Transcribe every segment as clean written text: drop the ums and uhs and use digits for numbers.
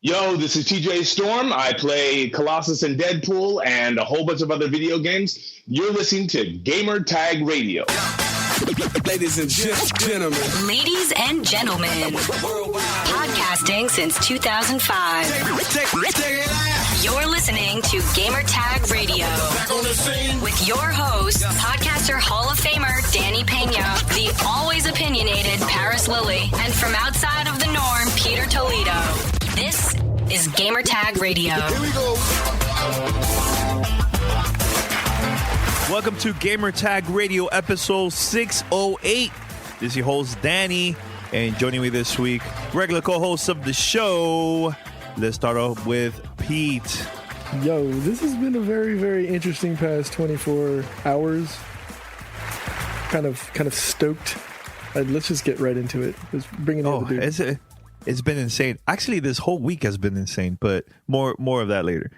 Yo, this is TJ Storm. I play Colossus and Deadpool and a whole bunch of other video games. You're listening to Gamer Tag Radio. Ladies and gentlemen. Ladies and gentlemen. Podcasting since 2005. You're listening to Gamer Tag Radio. With your host, podcaster Hall of Famer Danny Pena, the always opinionated Paris Lilly, and from outside of the norm, Peter Toledo. This is Gamer Tag Radio. Here we go. Welcome to Gamer Tag Radio episode 608. This is your host, Danny, and joining me this week, regular co-host of the show. Let's start off with Pete. Yo, this has been a very, very interesting past 24 hours. Kind of stoked. Let's just get right into it. Let's bring it over. It's been insane. Actually, this whole week has been insane, but more of that later.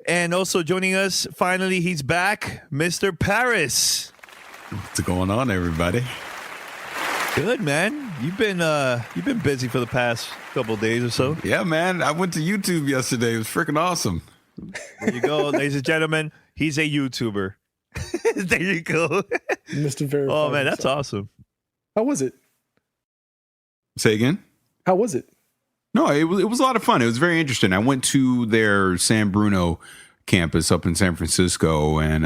And also joining us, finally, he's back, Mr. Paris. What's going on, everybody? Good, man. You've been busy for the past couple of days or so. Yeah, man. I went to YouTube yesterday. It was freaking awesome. There you go, ladies and gentlemen. He's a YouTuber. There you go. Mr. Verified. Oh, man, that's awesome. How was it? Say again? How was it? No, it was a lot of fun. It was very interesting. I went to their San Bruno campus up in San Francisco, and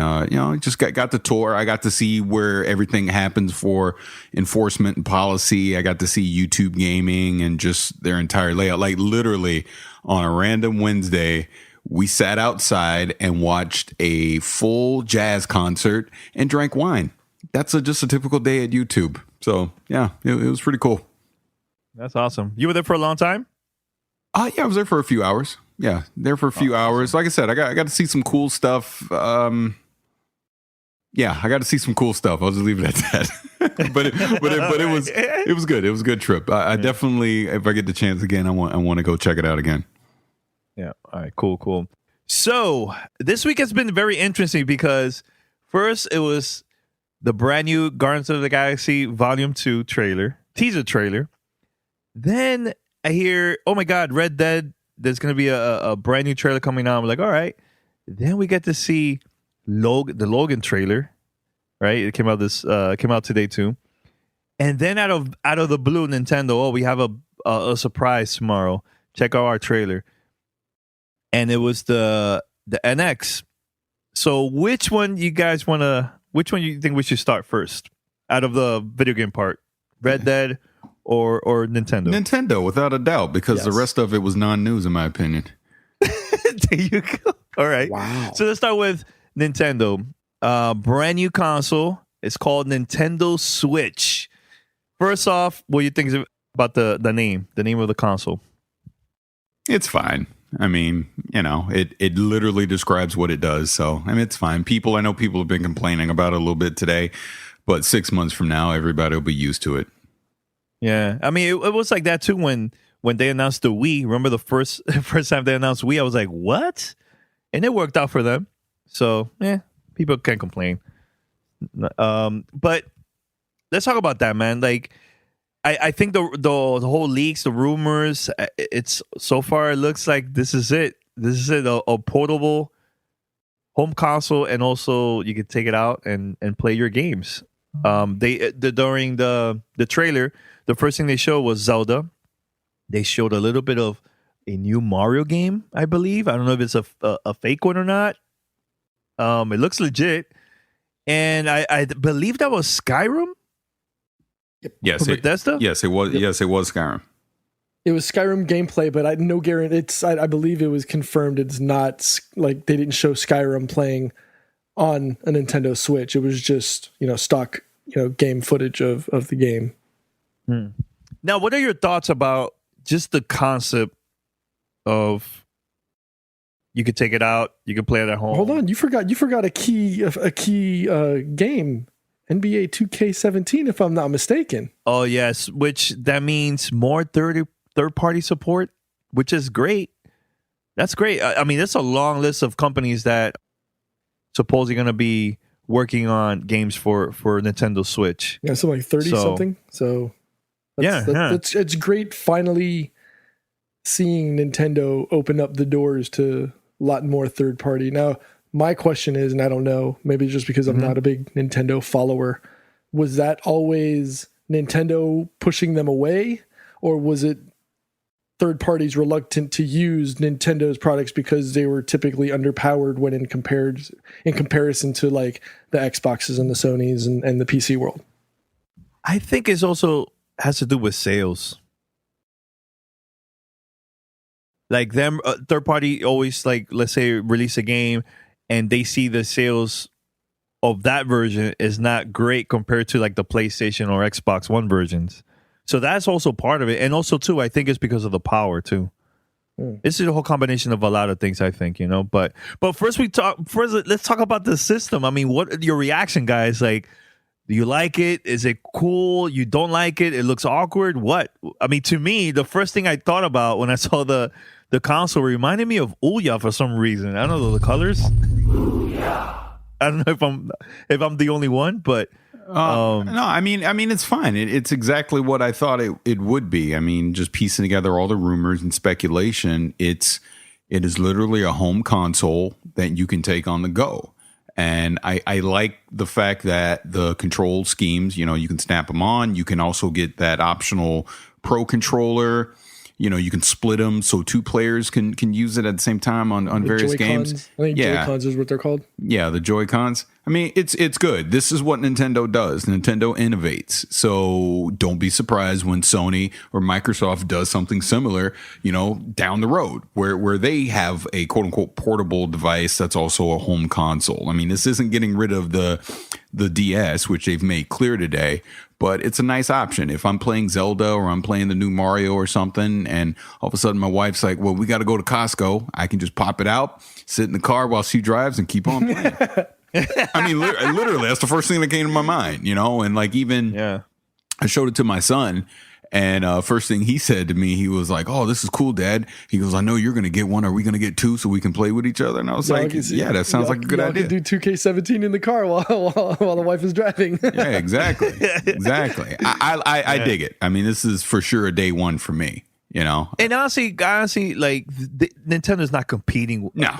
just got the tour. I got to see where everything happens for enforcement and policy. I got to see YouTube gaming and just their entire layout. Like literally on a random Wednesday, we sat outside and watched a full jazz concert and drank wine. That's just a typical day at YouTube. So yeah, it was pretty cool. That's awesome. You were there for a long time? Yeah, I was there for a few hours. Yeah, there for a few hours. Like I said, I got to see some cool stuff. Yeah, I got to see some cool stuff. I'll just leave it at that. but it was good. It was a good trip. I definitely, if I get the chance again, I want to go check it out again. Yeah. All right. Cool. So this week has been very interesting because first it was the brand new Guardians of the Galaxy Volume 2 teaser trailer. Then I hear, oh my God, Red Dead, there's going to be a brand new trailer coming out. I'm like, all right. Then we get to see the Logan trailer, right? It came out today too. And then out of the blue, Nintendo, we have a surprise tomorrow. Check out our trailer. And it was the NX. So which one you think we should start first out of the video game part? Red Dead or Nintendo? Nintendo, without a doubt, because the rest of it was non-news, in my opinion. There you go. All right. Wow. So let's start with Nintendo. Brand new console. It's called Nintendo Switch. First off, what do you think about the name of the console? It's fine. I mean, it literally describes what it does. So, I mean, it's fine. I know people have been complaining about it a little bit today, but 6 months from now, everybody will be used to it. Yeah, I mean, it was like that too when they announced the Wii. Remember the first time they announced Wii? I was like, what? And it worked out for them. So, people can't complain. But let's talk about that, man. Like, I think the whole leaks, the rumors, it's so far it looks like this is it. This is it, a portable home console, and also you can take it out and play your games. During the trailer, the first thing they showed was Zelda. They showed a little bit of a new Mario game, I believe. I don't know if it's a fake one or not. It looks legit. And I believe that was Skyrim. Yes, Bethesda? Yes, it was. Yes, it was Skyrim. It was Skyrim gameplay, but I no guarantee. I believe it was confirmed. It's not like they didn't show Skyrim playing on a Nintendo Switch. It was just stock game footage of the game. Now, what are your thoughts about just the concept of you could take it out, you could play it at home? Hold on, you forgot a key game, NBA 2K17, if I'm not mistaken. Oh yes, which that means more third party support, which is great. That's great. I mean, there's a long list of companies that supposedly going to be working on games for Nintendo Switch. Yeah, so like 30 something. So it's great. Finally, seeing Nintendo open up the doors to a lot more third party. Now, my question is, and I don't know, maybe just because I'm not a big Nintendo follower, was that always Nintendo pushing them away, or was it third parties reluctant to use Nintendo's products because they were typically underpowered when in comparison to like the Xboxes and the Sonys and the PC world? I think it's also has to do with sales. Like them, third party always like, let's say, release a game and they see the sales of that version is not great compared to like the PlayStation or Xbox One versions. So that's also part of it. And also too, I think it's because of the power too. This is a whole combination of a lot of things, I think, you know. But first let's talk about the system. I mean, what your reaction, guys? Like, do you like it? Is it cool? You don't like it? It looks awkward? What? I mean, to me, the first thing I thought about when I saw the console reminded me of Ouya for some reason. I don't know the colors. Ouya. I don't know if I'm the only one, but no, I mean it's fine. It's exactly what I thought it would be. I mean, just piecing together all the rumors and speculation, it is literally a home console that you can take on the go. And I like the fact that the control schemes, you know, you can snap them on. You can also get that optional Pro controller. You know, you can split them so two players can use it at the same time on various Joy-Cons. games. I think Joy-Cons is what they're called. Yeah, the Joy-Cons. I mean, it's good. This is what Nintendo does. Nintendo innovates. So don't be surprised when Sony or Microsoft does something similar, you know, down the road where they have a quote unquote portable device that's also a home console. I mean, this isn't getting rid of the DS, which they've made clear today, but it's a nice option. If I'm playing Zelda or I'm playing the new Mario or something, and all of a sudden my wife's like, well, we got to go to Costco, I can just pop it out, sit in the car while she drives and keep on playing. I mean, literally, that's the first thing that came to my mind, you know? And like, even I showed it to my son, and first thing he said to me, he was like, oh, this is cool, Dad. He goes, I know you're going to get one. Are we going to get two so we can play with each other? And I was like, yeah, that sounds like a good idea. You can do 2K17 in the car while the wife is driving. Yeah, exactly. Exactly. I dig it. I mean, this is for sure a day one for me, you know? And honestly, like, Nintendo's not competing. No.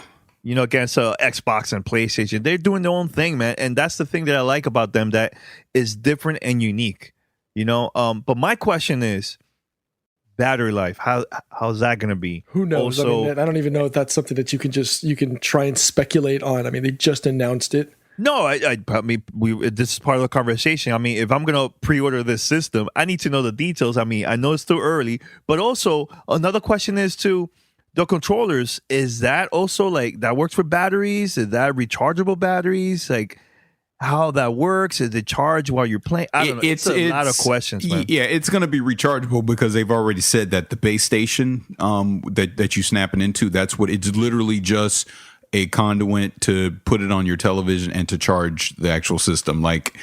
You know, against Xbox and PlayStation. They're doing their own thing, man. And that's the thing that I like about them that is different and unique, you know? But my question is, battery life, how's that going to be? Who knows? Also, I mean, I don't even know if that's something that you can try and speculate on. I mean, they just announced it. No, I mean, this is part of the conversation. I mean, if I'm going to pre-order this system, I need to know the details. I mean, I know it's too early, but also another question is too, the controllers, is that also like that works for batteries? Is that rechargeable batteries? Like how that works? Is it charged while you're playing? I don't know. It's a lot of questions, man. Yeah, it's going to be rechargeable because they've already said that the base station that you snapping into, that's what it's literally just a conduit to put it on your television and to charge the actual system. Like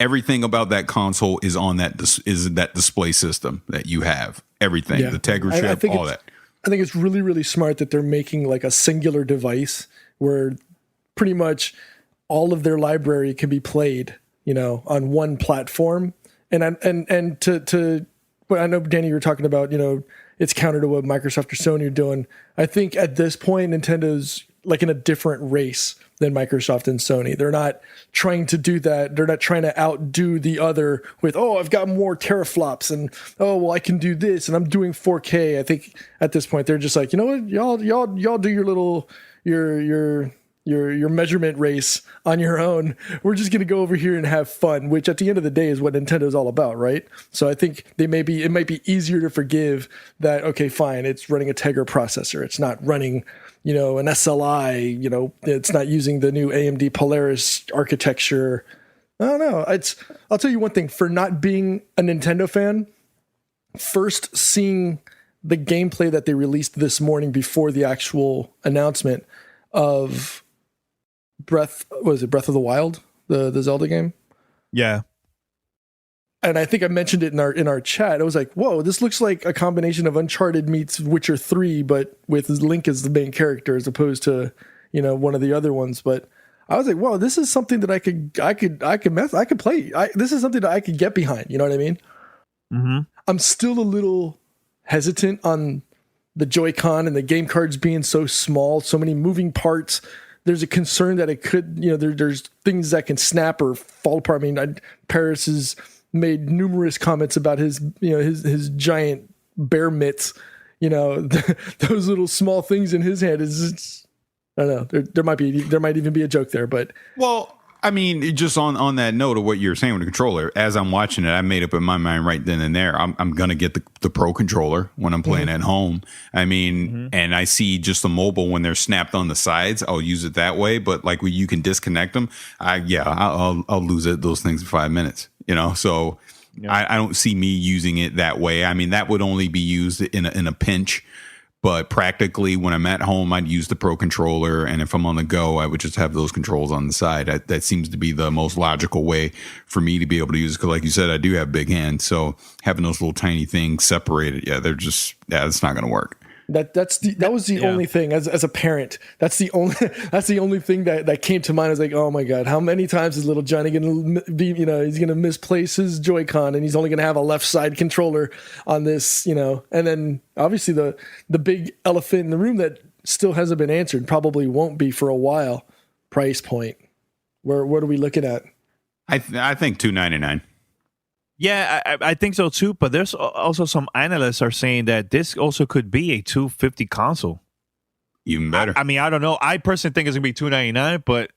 everything about that console is on that display system that you have. Everything, the Tegra chip, all that. I think it's really, really smart that they're making like a singular device where pretty much all of their library can be played, you know, on one platform. And to well, I know, Danny, you were talking about, you know, it's counter to what Microsoft or Sony are doing. I think at this point, Nintendo's like in a different race than Microsoft and Sony. They're not trying to do that. They're not trying to outdo the other with, oh, I've got more teraflops and, oh, well, I can do this and I'm doing 4K. I think at this point they're just like, you know what, y'all do your little your measurement race on your own. We're just going to go over here and have fun, which at the end of the day is what Nintendo's all about, right? So I think it might be easier to forgive that, okay, fine, it's running a Tegra processor. It's not running, you know, an SLI, you know, it's not using the new AMD Polaris architecture. I don't know. I'll tell you one thing, for not being a Nintendo fan, first seeing the gameplay that they released this morning before the actual announcement of Breath of the Wild, the Zelda game? Yeah. And I think I mentioned it in our chat. I was like, whoa, this looks like a combination of Uncharted meets Witcher 3, but with Link as the main character as opposed to, you know, one of the other ones. But I was like, whoa, this is something that I could play. This is something that I could get behind. You know what I mean? Mm-hmm. I'm still a little hesitant on the Joy-Con and the game cards being so small, so many moving parts. There's a concern that it could, there's things that can snap or fall apart. I mean, Paris has made numerous comments about his giant bear mitts. Those little small things in his hand I don't know. There might even be a joke there, but I mean, just on that note of what you're saying with the controller, as I'm watching it, I made up in my mind right then and there, I'm going to get the Pro controller when I'm playing at home. I mean, and I see just the mobile when they're snapped on the sides, I'll use it that way. But like when you can disconnect them, I'll lose those things in 5 minutes, so I don't see me using it that way. I mean, that would only be used in a pinch. But practically, when I'm at home, I'd use the Pro controller. And if I'm on the go, I would just have those controls on the side. That seems to be the most logical way for me to be able to use it. Because like you said, I do have big hands. So having those little tiny things separated, it's not going to work. That was the only thing as a parent. That's the only thing that came to mind. I was like, oh my God, how many times is little Johnny going to be, he's going to misplace his Joy-Con and he's only going to have a left side controller on this, and then obviously the big elephant in the room that still hasn't been answered, probably won't be for a while. Price point. What are we looking at? I think $299. Yeah, I think so too. But there's also some analysts are saying that this also could be a $250 console. Even better. I mean, I don't know. I personally think it's gonna be $299, but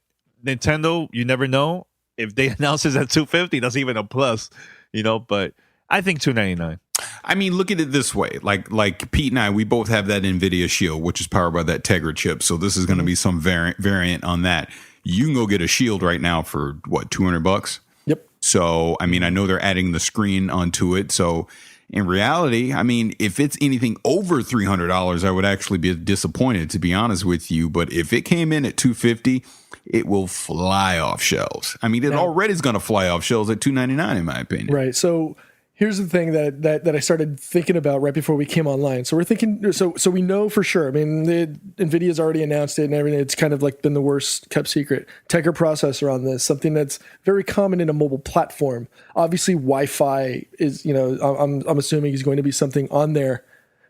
Nintendo, you never know. If they announce it at $250, that's even a plus, But I think $299. I mean, look at it this way. Like Pete and I, we both have that NVIDIA Shield, which is powered by that Tegra chip. So this is going to be some variant on that. You can go get a Shield right now for what, $200? Yep. So, I mean, I know they're adding the screen onto it. So in reality, I mean, if it's anything over $300, I would actually be disappointed, to be honest with you. But if it came in at $250, it will fly off shelves. I mean, it already is going to fly off shelves at $299, in my opinion. Right. So here's the thing that I started thinking about right before we came online. So we're thinking, so we know for sure. I mean, NVIDIA's already announced it and everything. It's kind of like been the worst kept secret. Tegra processor on this, something that's very common in a mobile platform. Obviously, Wi-Fi is, I'm assuming is going to be something on there.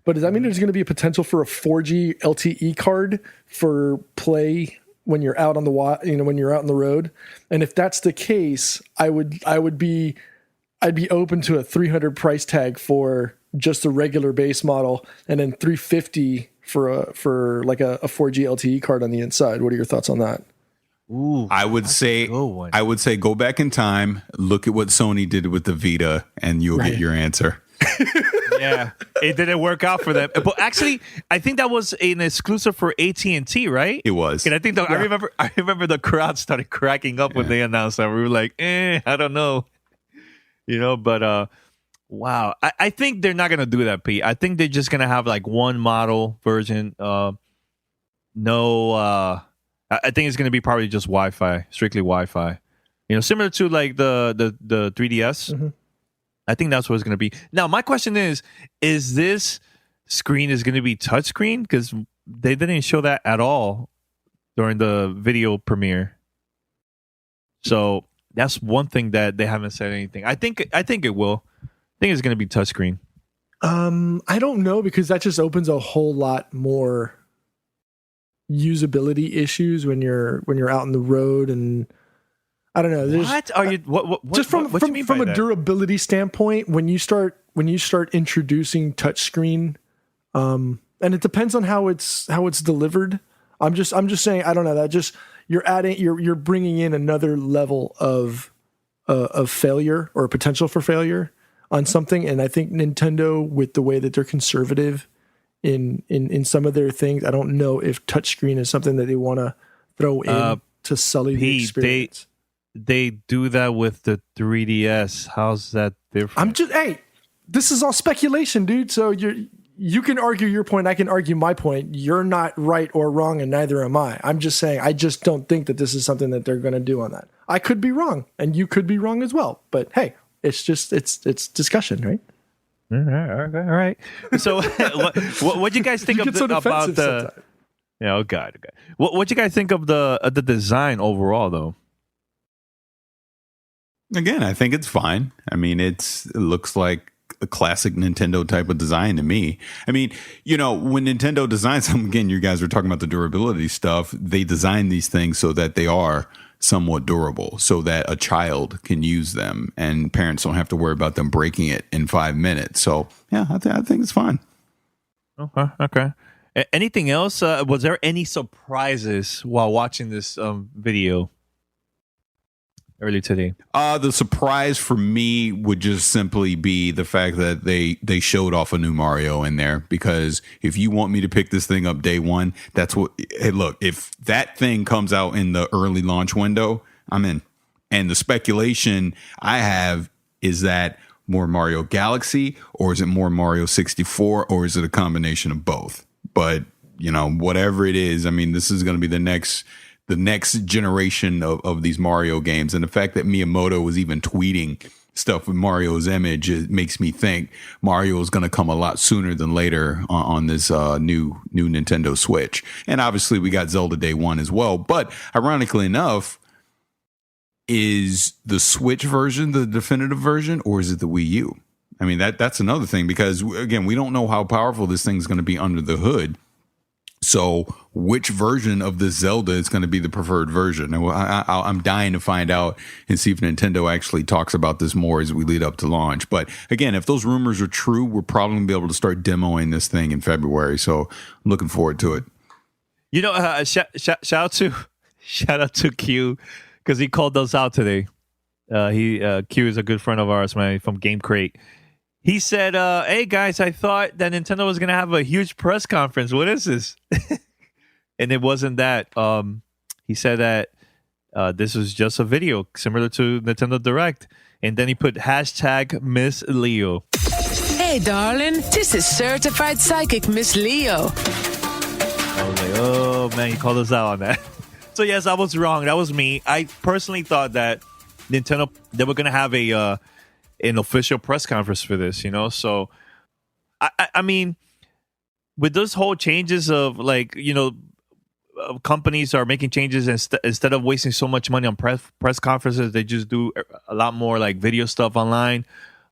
But does that mean there's going to be a potential for a 4G LTE card for play when you're out on the when you're out on the road? And if that's the case, I'd be open to a $300 price tag for just the regular base model, and then $350 for like a 4G LTE card on the inside. What are your thoughts on that? Ooh, I would say go back in time, look at what Sony did with the Vita, and you'll get your answer. Yeah, it didn't work out for them. But actually, I think that was an exclusive for AT&T, right? It was. And I think I remember the crowd started cracking up when they announced that. We were like, I don't know. But wow. I think they're not going to do that, Pete. I think they're just going to have like one model version. I think it's going to be probably just Wi-Fi, strictly Wi-Fi. Similar to like the 3DS. Mm-hmm. I think that's what it's going to be. Now, my question is this screen is going to be touchscreen? Because they didn't show that at all during the video premiere. So that's one thing that they haven't said anything. I think it will. I think it's going to be touchscreen. I don't know, because that just opens a whole lot more usability issues when you're out on the road, and I don't know. What are you? What just from a that? durability standpoint, when you start introducing touchscreen, and it depends on how it's delivered. I'm just saying, I don't know, that just you're bringing in another level of failure or potential for failure on something. And I think Nintendo, with the way that they're conservative in some of their things, I don't know if touchscreen is something that they want to throw in to sully the experience. They do that with the 3DS. How's that different? This is all speculation, dude. So you can argue your point, I can argue my point. You're not right or wrong, and neither am I. I'm just saying, I just don't think that this is something that they're going to do on that. I could be wrong, and you could be wrong as well. But hey, it's discussion, right? All right. So, what do you guys think about the? Yeah, oh God. What do you guys think of the design overall, though? Again, I think it's fine. I mean, it looks like a classic Nintendo type of design to me. I mean, you know, when Nintendo designs them, again, you guys were talking about the durability stuff. They design these things so that they are somewhat durable, so that a child can use them and parents don't have to worry about them breaking it in 5 minutes. So yeah, I think it's fine. Okay. Anything else? Was there any surprises while watching this video early today? The surprise for me would just simply be the fact that they showed off a new Mario in there, because if you want me to pick this thing up day one, that's what. Hey, look, if that thing comes out in the early launch window, I'm in. And the speculation I have is that more Mario Galaxy, or is it more Mario 64, or is it a combination of both? But, you know, whatever it is, I mean, this is going to be the next generation of these Mario games. And the fact that Miyamoto was even tweeting stuff with Mario's image, it makes me think Mario is going to come a lot sooner than later on this new Nintendo Switch. And obviously we got Zelda Day One as well. But ironically enough, is the Switch version the definitive version, or is it the Wii U? I mean, that's another thing, because, again, we don't know how powerful this thing is going to be under the hood. So which version of this Zelda is going to be the preferred version? And I'm dying to find out and see if Nintendo actually talks about this more as we lead up to launch. But again, if those rumors are true, we're probably going to be able to start demoing this thing in February. So I'm looking forward to it. You know, shout out to Q, because he called us out today. Q is a good friend of ours, man, from Game Crate. He said, hey, guys, I thought that Nintendo was going to have a huge press conference. What is this? And it wasn't that. He said that this was just a video similar to Nintendo Direct. And then he put hashtag Miss Leo. Hey, darling, this is certified psychic Miss Leo. I was like, oh, man, he called us out on that. So, yes, I was wrong. That was me. I personally thought that Nintendo, they were going to have an official press conference for this, you know? So, I mean, with those whole changes of, like, you know, companies are making changes instead of wasting so much money on press conferences, they just do a lot more, like, video stuff online.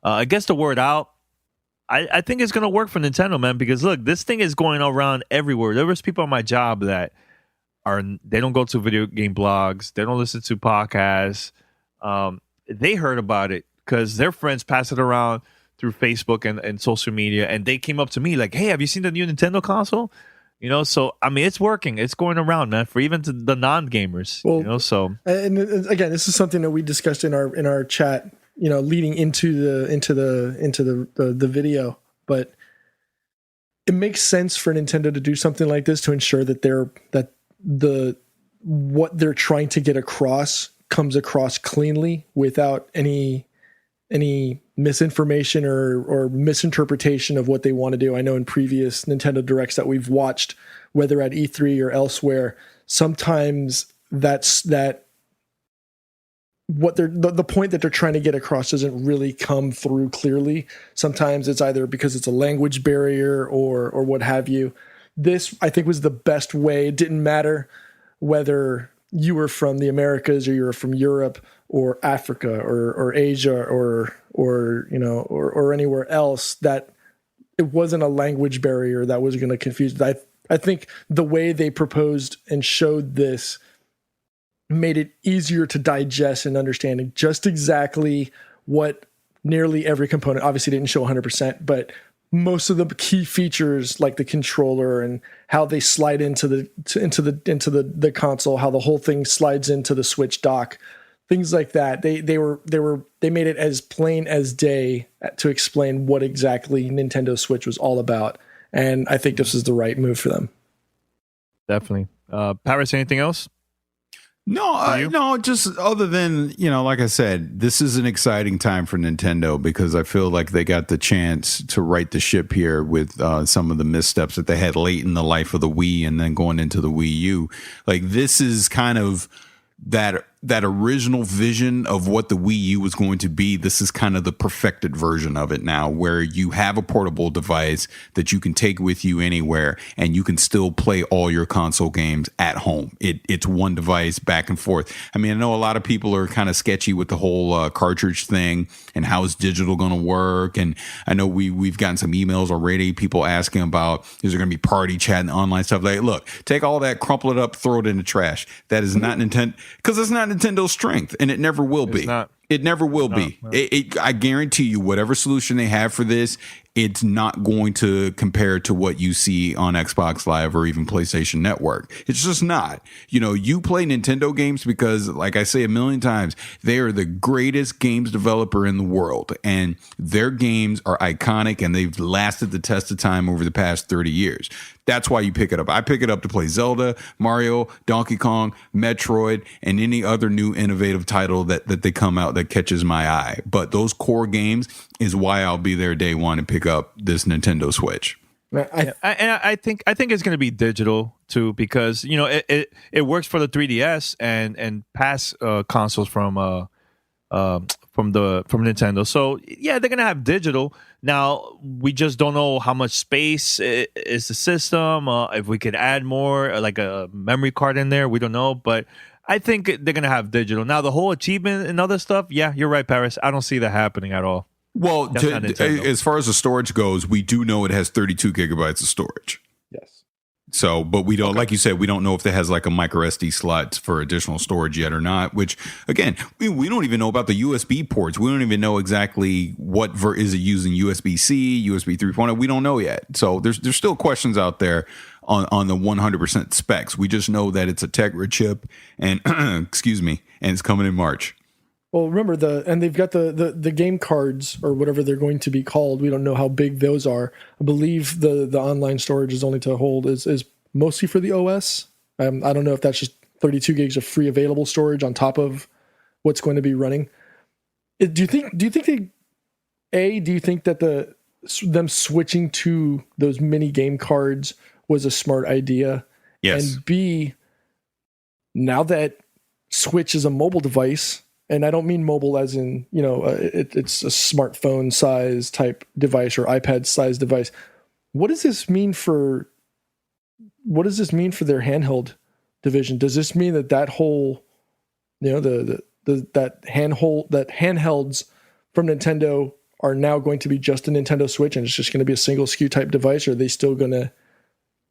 I guess the word out, I think it's going to work for Nintendo, man, because, look, this thing is going around everywhere. There was people on my job that they don't go to video game blogs. They don't listen to podcasts. They heard about it because their friends pass it around through Facebook and social media, and they came up to me like, "Hey, have you seen the new Nintendo console?" You know, so I mean, it's working. It's going around, man, for even to the non-gamers. Well, you know, so and again, this is something that we discussed in our chat. You know, leading into the video, but it makes sense for Nintendo to do something like this to ensure that what they're trying to get across comes across cleanly without any misinformation or misinterpretation of what they want to do. I know in previous Nintendo Directs that we've watched, whether at E3 or elsewhere, sometimes that what the point that they're trying to get across doesn't really come through clearly. Sometimes it's either because it's a language barrier or what have you. This, I think, was the best way. It didn't matter whether you were from the Americas or you were from Europe or Africa or Asia or you know or anywhere else, that it wasn't a language barrier that was going to confuse. I think the way they proposed and showed this made it easier to digest and understanding just exactly what nearly every component, obviously didn't show 100%, but most of the key features like the controller and how they slide into the console, how the whole thing slides into the Switch dock, things like that. They made it as plain as day to explain what exactly Nintendo Switch was all about. And I think this is the right move for them. Definitely. Paris, anything else? No, just other than, you know, like I said, this is an exciting time for Nintendo because I feel like they got the chance to right the ship here with some of the missteps that they had late in the life of the Wii and then going into the Wii U. Like, this is kind of that that original vision of what the Wii U was going to be, this is kind of the perfected version of it now, where you have a portable device that you can take with you anywhere and you can still play all your console games at home. It's one device back and forth. I mean, I know a lot of people are kind of sketchy with the whole cartridge thing and how is digital going to work. And I know we've gotten some emails already, people asking about, is there going to be party chat and online stuff? Like, look, take all that, crumple it up, throw it in the trash. That is not Nintendo, because it's not Nintendo's strength, and it never will be. It never will be. No. I guarantee you, whatever solution they have for this, it's not going to compare to what you see on Xbox Live or even PlayStation Network. It's just not. You know, you play Nintendo games because, like I say a million times, they are the greatest games developer in the world, and their games are iconic, and they've lasted the test of time over the past 30 years. That's why you pick it up. I pick it up to play Zelda, Mario, Donkey Kong, Metroid, and any other new innovative title that they come out that catches my eye. But those core games is why I'll be there day one and pick up this Nintendo Switch. I think it's going to be digital too, because you know it works for the 3DS and past consoles from Nintendo. So yeah, they're gonna have digital. Now we just don't know how much space is the system. If we could add more, like a memory card in there, we don't know. But I think they're gonna have digital. Now the whole achievement and other stuff, yeah, you're right, Paris. I don't see that happening at all. Well, as far as the storage goes, we do know it has 32 gigabytes of storage. Yes. So, but we don't, like you said, we don't know if it has like a micro SD slot for additional storage yet or not, which again, we don't even know about the USB ports. We don't even know exactly what is it using USB-C, USB 3.0. We don't know yet. So there's still questions out there on the 100% specs. We just know that it's a Tegra chip and excuse me, and it's coming in March. Well, remember they've got the game cards or whatever they're going to be called. We don't know how big those are. I believe the online storage is only to hold is mostly for the OS. I don't know if that's just 32 gigs of free available storage on top of what's going to be running. Do you think that them switching to those mini game cards was a smart idea? Yes. And B, now that Switch is a mobile device. And I don't mean mobile as in, you know, it's a smartphone size type device or iPad size device. What does this mean for their handheld division? Does this mean that whole, you know, that handhelds from Nintendo are now going to be just a Nintendo Switch and it's just going to be a single SKU type device, or are they still going to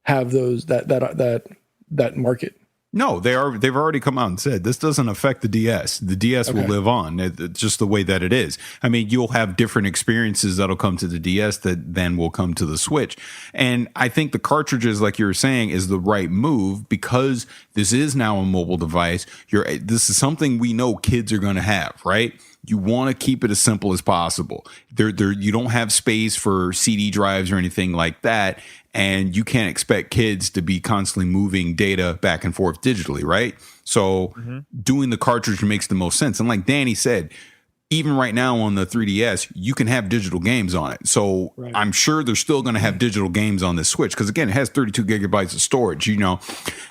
have those that market? No, they've already come out and said this doesn't affect the DS. The DS will live on. It's just the way that it is. I mean, you'll have different experiences that'll come to the DS that then will come to the Switch. And I think the cartridges, like you were saying, is the right move because this is now a mobile device. This is something we know kids are going to have, right? You want to keep it as simple as possible. You don't have space for CD drives or anything like that. And you can't expect kids to be constantly moving data back and forth digitally, right? So doing the cartridge makes the most sense. And like Danny said, even right now on the 3DS, you can have digital games on it. So I'm sure they're still going to have digital games on this Switch because, again, it has 32 gigabytes of storage, you know.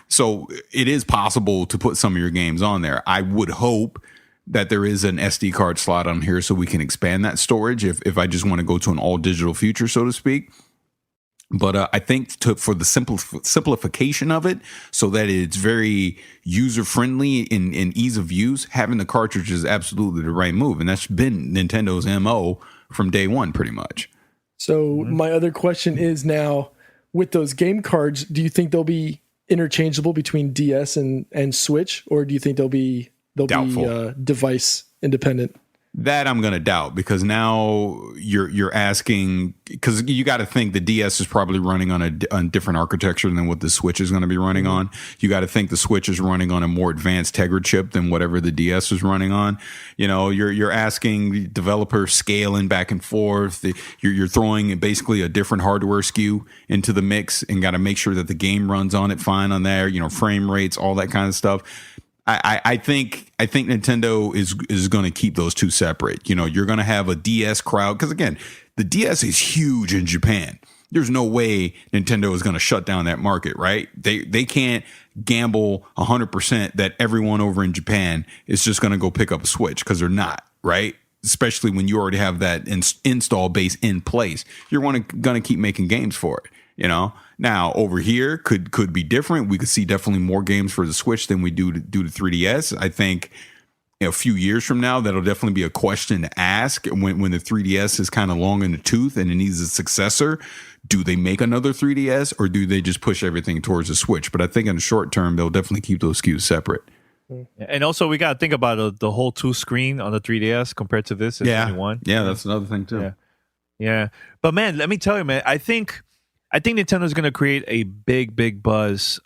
So it is possible to put some of your games on there. I would hope that there is an SD card slot on here so we can expand that storage if I just want to go to an all digital future, so to speak. But I think for the simplification of it, so that it's very user friendly in ease of use, having the cartridge is absolutely the right move, and that's been Nintendo's MO from day one, pretty much. So my other question is now, with those game cards, do you think they'll be interchangeable between DS and Switch, or do you think they'll be device independent? That I'm going to doubt because now you're asking, because you got to think the DS is probably running on a different architecture than what the Switch is going to be running on. You got to think the Switch is running on a more advanced Tegra chip than whatever the DS is running on. You know, you're asking developers scaling back and forth. You're throwing basically a different hardware SKU into the mix and got to make sure that the game runs on it fine on there. You know, frame rates, all that kind of stuff. I think Nintendo is going to keep those two separate. You know, you're going to have a DS crowd because, again, the DS is huge in Japan. there's no way Nintendo is going to shut down that market, right? They can't gamble 100% that everyone over in Japan is just going to go pick up a Switch, because they're not, right? Especially when you already have that install base in place. You're going to keep making games for it, you know? Now, over here could be different. We could see definitely more games for the Switch than we do to 3DS. I think a few years from now, that'll definitely be a question to ask when the 3DS is kind of long in the tooth and it needs a successor. Do they make another 3DS, or do they just push everything towards the Switch? But I think in the short term, they'll definitely keep those SKUs separate. And also, we got to think about the whole 2 screen on the 3DS compared to this. Yeah. Only one. Yeah, that's another thing too. Yeah. But man, let me tell you, man, I think Nintendo's going to create a big buzz,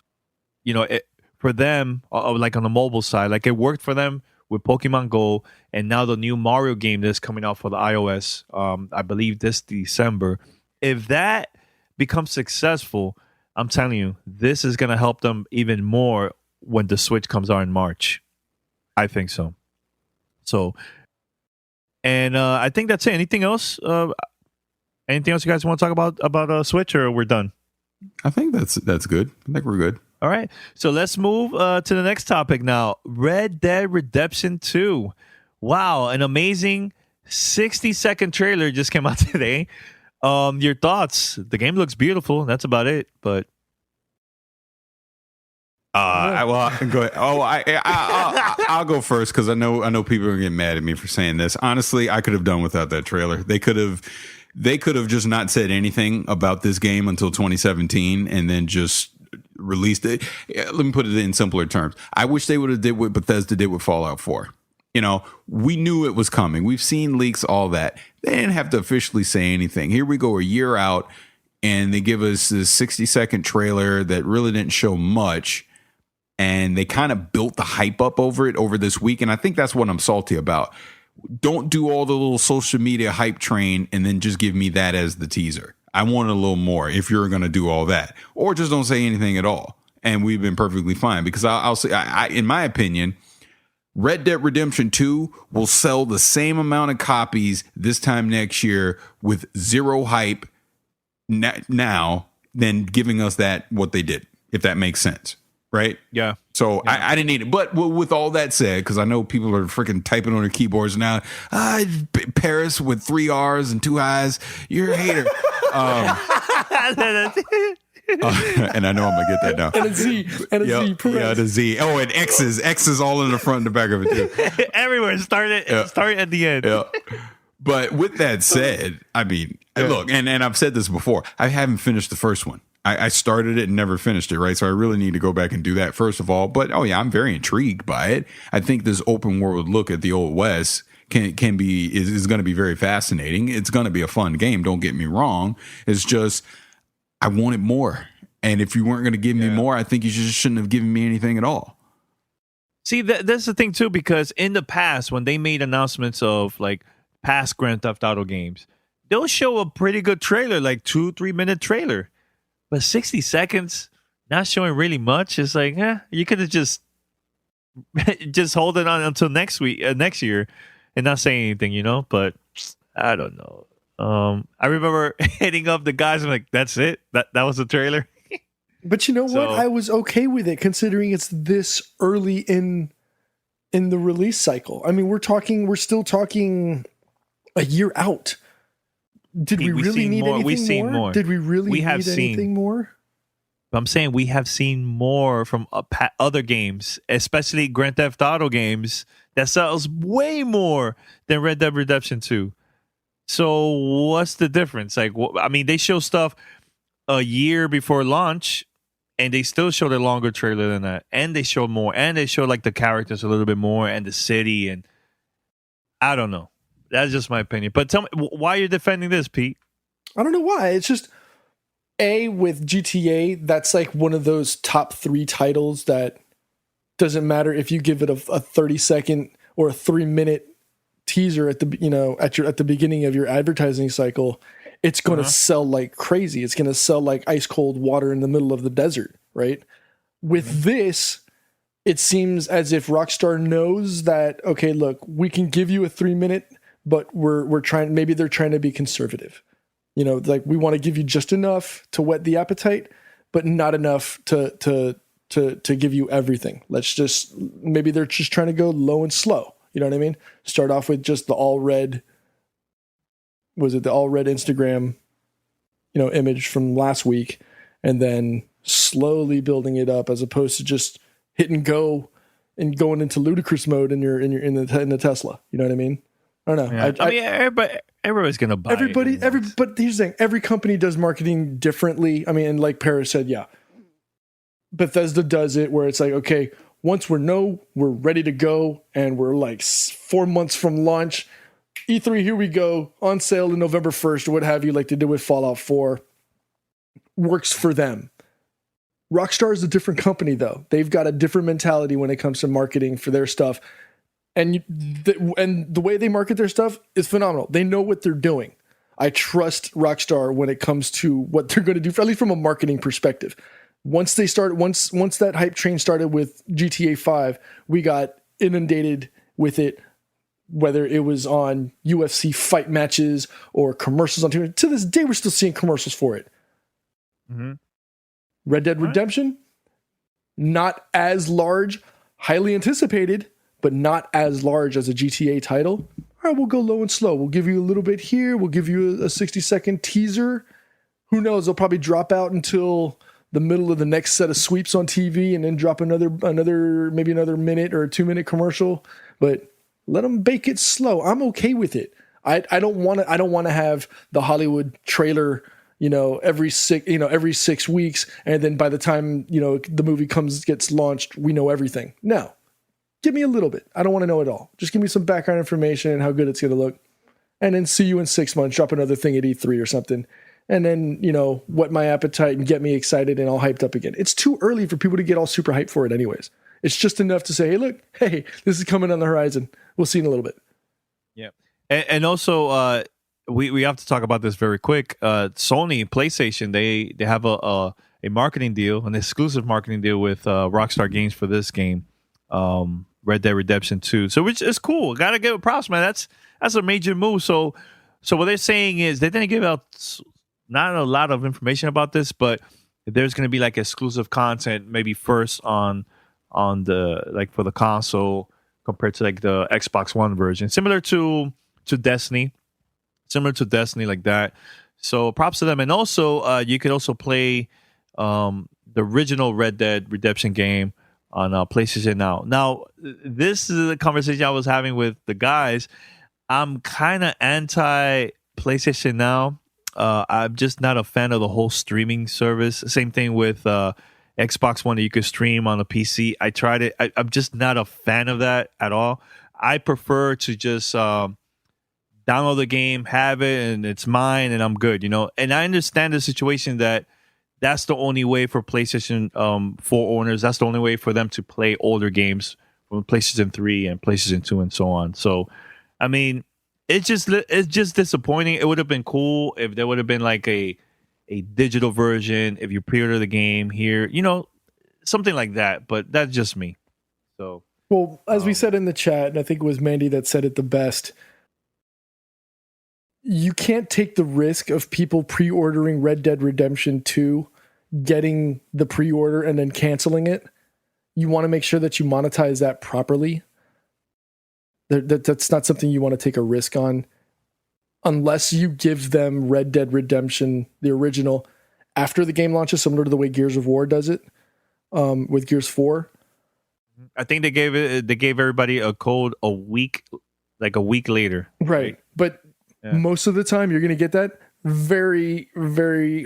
for them, like on the mobile side. Like it worked for them with Pokemon Go, and now the new Mario game that's coming out for the iOS, I believe this December. If that becomes successful, I'm telling you, this is going to help them even more when the Switch comes out in March. I think so. And I think that's it. Anything else? Anything else you guys want to talk about Switch, or we're done? I think that's good. I think we're good. All right. So let's move to the next topic now. Red Dead Redemption 2. Wow, an amazing 60-second trailer just came out today. Your thoughts? The game looks beautiful. That's about it. But I can go ahead. I'll go first, because I know people are gonna get mad at me for saying this. Honestly, I could have done without that trailer. They could have just not said anything about this game until 2017, and then just released it. Let me put it in simpler terms. I wish they would have did what Bethesda did with Fallout 4. We knew it was coming. We've seen leaks, all that. They didn't have to officially say anything. Here we go, a year out, and they give us this 60-second trailer that really didn't show much. And they kind of built the hype up over it over this week. And I think that's what I'm salty about. Don't do all the little social media hype train and then just give me that as the teaser. I want a little more if you're going to do all that. Or just don't say anything at all. And we've been perfectly fine. Because I'll say, in my opinion, Red Dead Redemption 2 will sell the same amount of copies this time next year with zero hype now than giving us what they did, if that makes sense. Right? Yeah. So yeah. I didn't need it. But with all that said, because I know people are freaking typing on their keyboards now, Paris with 3 R's and 2 I's, you're a hater. And I know I'm going to get that now. And a Z. And a Z. Yeah, the Z. Oh, and X's all in the front and the back of it, too. Everywhere. Start at the end. Yeah. But with that said, I mean, look, and I've said this before, I haven't finished the first one. I started it and never finished it, right? So I really need to go back and do that first of all. But I'm very intrigued by it. I think this open world look at the Old West is going to be very fascinating. It's going to be a fun game. Don't get me wrong. It's just I wanted more, and if you weren't going to give me more, I think you just shouldn't have given me anything at all. See, that's the thing too, because in the past when they made announcements of like past Grand Theft Auto games, they'll show a pretty good trailer, like 2-3 minute trailer. But 60 seconds, not showing really much. It's like, you could have just hold it on until next year, and not say anything, But I don't know. I remember hitting up the guys. I'm like, that's it. That was the trailer. But you know what? I was okay with it, considering it's this early in the release cycle. I mean, we're still talking a year out. Did we really need anything more? We've seen more. Did we really need anything more? I'm saying we have seen more from other games, especially Grand Theft Auto games, that sells way more than Red Dead Redemption 2. So what's the difference? Like, I mean, they show stuff a year before launch, and they still showed a longer trailer than that. And they showed more. And they showed like the characters a little bit more and the city. And I don't know. That's just my opinion. But tell me, why you're defending this, Pete? I don't know why. It's just, with GTA, that's like one of those top 3 titles that doesn't matter if you give it a 30-second or a 3-minute teaser at the beginning of your advertising cycle. It's going to sell like crazy. It's going to sell like ice cold water in the middle of the desert, right? With this, it seems as if Rockstar knows that, okay, look, we can give you a 3-minute, but we're trying, maybe they're trying to be conservative. You know, like we want to give you just enough to whet the appetite, but not enough to give you everything. Maybe they're just trying to go low and slow. You know what I mean? Start off with just the all red Instagram, image from last week, and then slowly building it up as opposed to just hit and go and going into ludicrous mode in the Tesla. You know what I mean? I don't know. Yeah. Everybody's gonna buy it. But here's the thing: every company does marketing differently. I mean, and like Paris said, yeah, Bethesda does it where it's like, okay, once we're ready to go, and we're like 4 months from launch, E3, here we go, on sale in November 1st, or what have you, like they did with Fallout 4. Works for them. Rockstar is a different company, though. They've got a different mentality when it comes to marketing for their stuff. And the way they market their stuff is phenomenal. They know what they're doing. I trust Rockstar when it comes to what they're going to do, at least from a marketing perspective. Once that hype train started with GTA 5, we got inundated with it, whether it was on UFC fight matches or commercials on TV. To this day, we're still seeing commercials for it. Mm-hmm. Red Dead Redemption, not as large, highly anticipated, but not as large as a GTA title. All right, we'll go low and slow. We'll give you a little bit here. We'll give you a 60-second teaser. Who knows? They'll probably drop out until the middle of the next set of sweeps on TV, and then drop another maybe another minute or a 2-minute commercial. But let them bake it slow. I'm okay with it. I don't want to have the Hollywood trailer, every 6 weeks, and then by the time the movie gets launched, we know everything. No. Give me a little bit. I don't want to know it all. Just give me some background information and how good it's going to look. And then see you in 6 months, drop another thing at E3 or something. And then, whet my appetite and get me excited and all hyped up again. It's too early for people to get all super hyped for it anyways. It's just enough to say, hey, this is coming on the horizon. We'll see in a little bit. Yeah. And also, we have to talk about this very quick. Sony, PlayStation, they have a marketing deal, an exclusive marketing deal with Rockstar Games for this game. Red Dead Redemption 2. So which is cool. Gotta give it props, man. That's a major move. So what they're saying is they didn't give out not a lot of information about this, but there's gonna be like exclusive content maybe first on the like for the console compared to like the Xbox One version. Similar to Destiny. Similar to Destiny like that. So props to them. And also you could also play the original Red Dead Redemption game on PlayStation Now. Now, this is a conversation I was having with the guys. I'm kind of anti PlayStation Now. I'm just not a fan of the whole streaming service. Same thing with Xbox One that you could stream on a PC. I tried it. I'm just not a fan of that at all. I prefer to just download the game, have it, and it's mine, and I'm good. And I understand the situation that's the only way for PlayStation 4 owners. That's the only way for them to play older games from PlayStation 3 and PlayStation 2 and so on. So, I mean, it's just disappointing. It would have been cool if there would have been like a digital version, if you pre-order the game here, something like that. But that's just me. So, well, as we said in the chat, and I think it was Mandy that said it the best, you can't take the risk of people pre-ordering Red Dead Redemption 2, getting the pre-order and then canceling it. You want to make sure that you monetize that properly. That's not something you want to take a risk on unless you give them Red Dead Redemption, the original, after the game launches, similar to the way Gears of War does it with Gears 4. I think they gave everybody a code a week later. Right. But most of the time you're going to get that very, very,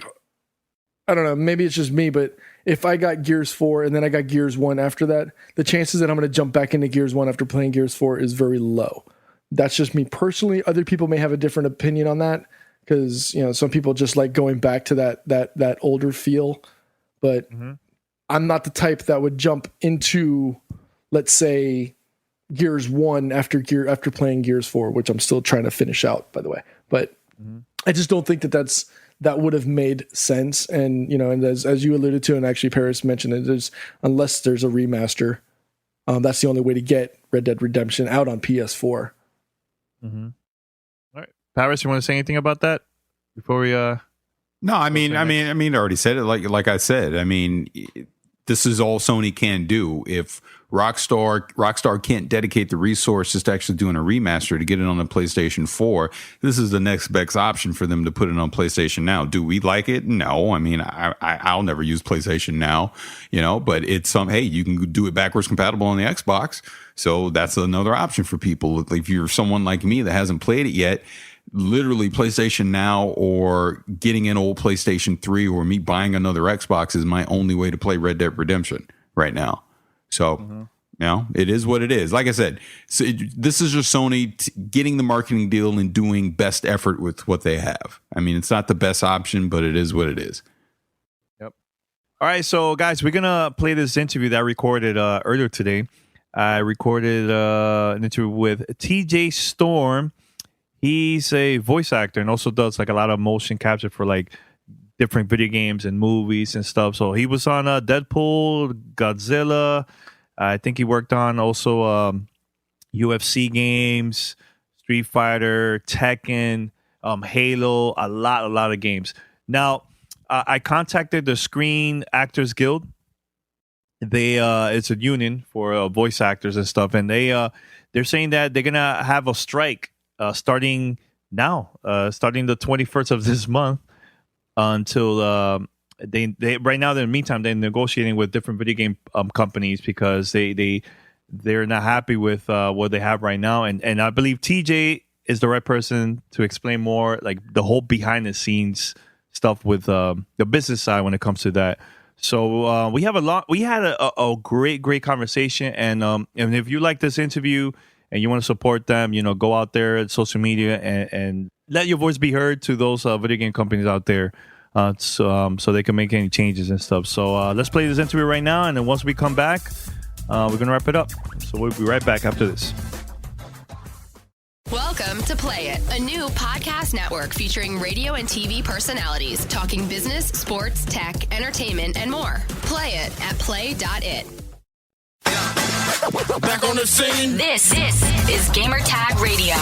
I don't know, maybe it's just me, but if I got Gears 4 and then I got Gears 1 after that, the chances that I'm going to jump back into Gears 1 after playing Gears 4 is very low. That's just me personally. Other people may have a different opinion on that because, some people just like going back to that older feel, but I'm not the type that would jump into, let's say, Gears 1 after playing Gears 4, which I'm still trying to finish out, by the way. But I just don't think that would have made sense. And, and as you alluded to, and actually Paris mentioned it, unless there's a remaster, that's the only way to get Red Dead Redemption out on PS4. All right. Paris, you want to say anything about that? before we No, I mean, I already said it. Like I said, I mean, this is all Sony can do. If Rockstar can't dedicate the resources to actually doing a remaster to get it on the PlayStation 4, this is the next best option for them to put it on PlayStation Now. Do we like it? No. I mean, I'll never use PlayStation Now, but it's hey, you can do it backwards compatible on the Xbox. So that's another option for people. If you're someone like me that hasn't played it yet, literally PlayStation Now or getting an old PlayStation 3 or me buying another Xbox is my only way to play Red Dead Redemption right now. So, it is what it is. Like I said, this is just Sony getting the marketing deal and doing best effort with what they have. I mean, it's not the best option, but it is what it is. Yep. All right. So, guys, we're going to play this interview that I recorded earlier today. I recorded an interview with TJ Storm. He's a voice actor and also does like a lot of motion capture for like different video games and movies and stuff. So he was on Deadpool, Godzilla. I think he worked on also UFC games, Street Fighter, Tekken, Halo, a lot of games. Now, I contacted the Screen Actors Guild. It's a union for voice actors and stuff, and they're saying that they're gonna have a strike starting now, starting the 21st of this month until they right now. In the meantime, they're negotiating with different video game companies because they're not happy with what they have right now, and I believe TJ is the right person to explain more like the whole behind the scenes stuff with the business side when it comes to that. So we had a great conversation, and if you like this interview and you want to support them, go out there at social media and let your voice be heard to those video game companies out there, so they can make any changes and stuff. So let's play this interview right now, and then once we come back, we're gonna wrap it up. So we'll be right back after this. Welcome to Play It, a new podcast network featuring radio and TV personalities talking business, sports, tech, entertainment, and more. Play it at play.it. Back on the scene. This is Gamer Tag Radio.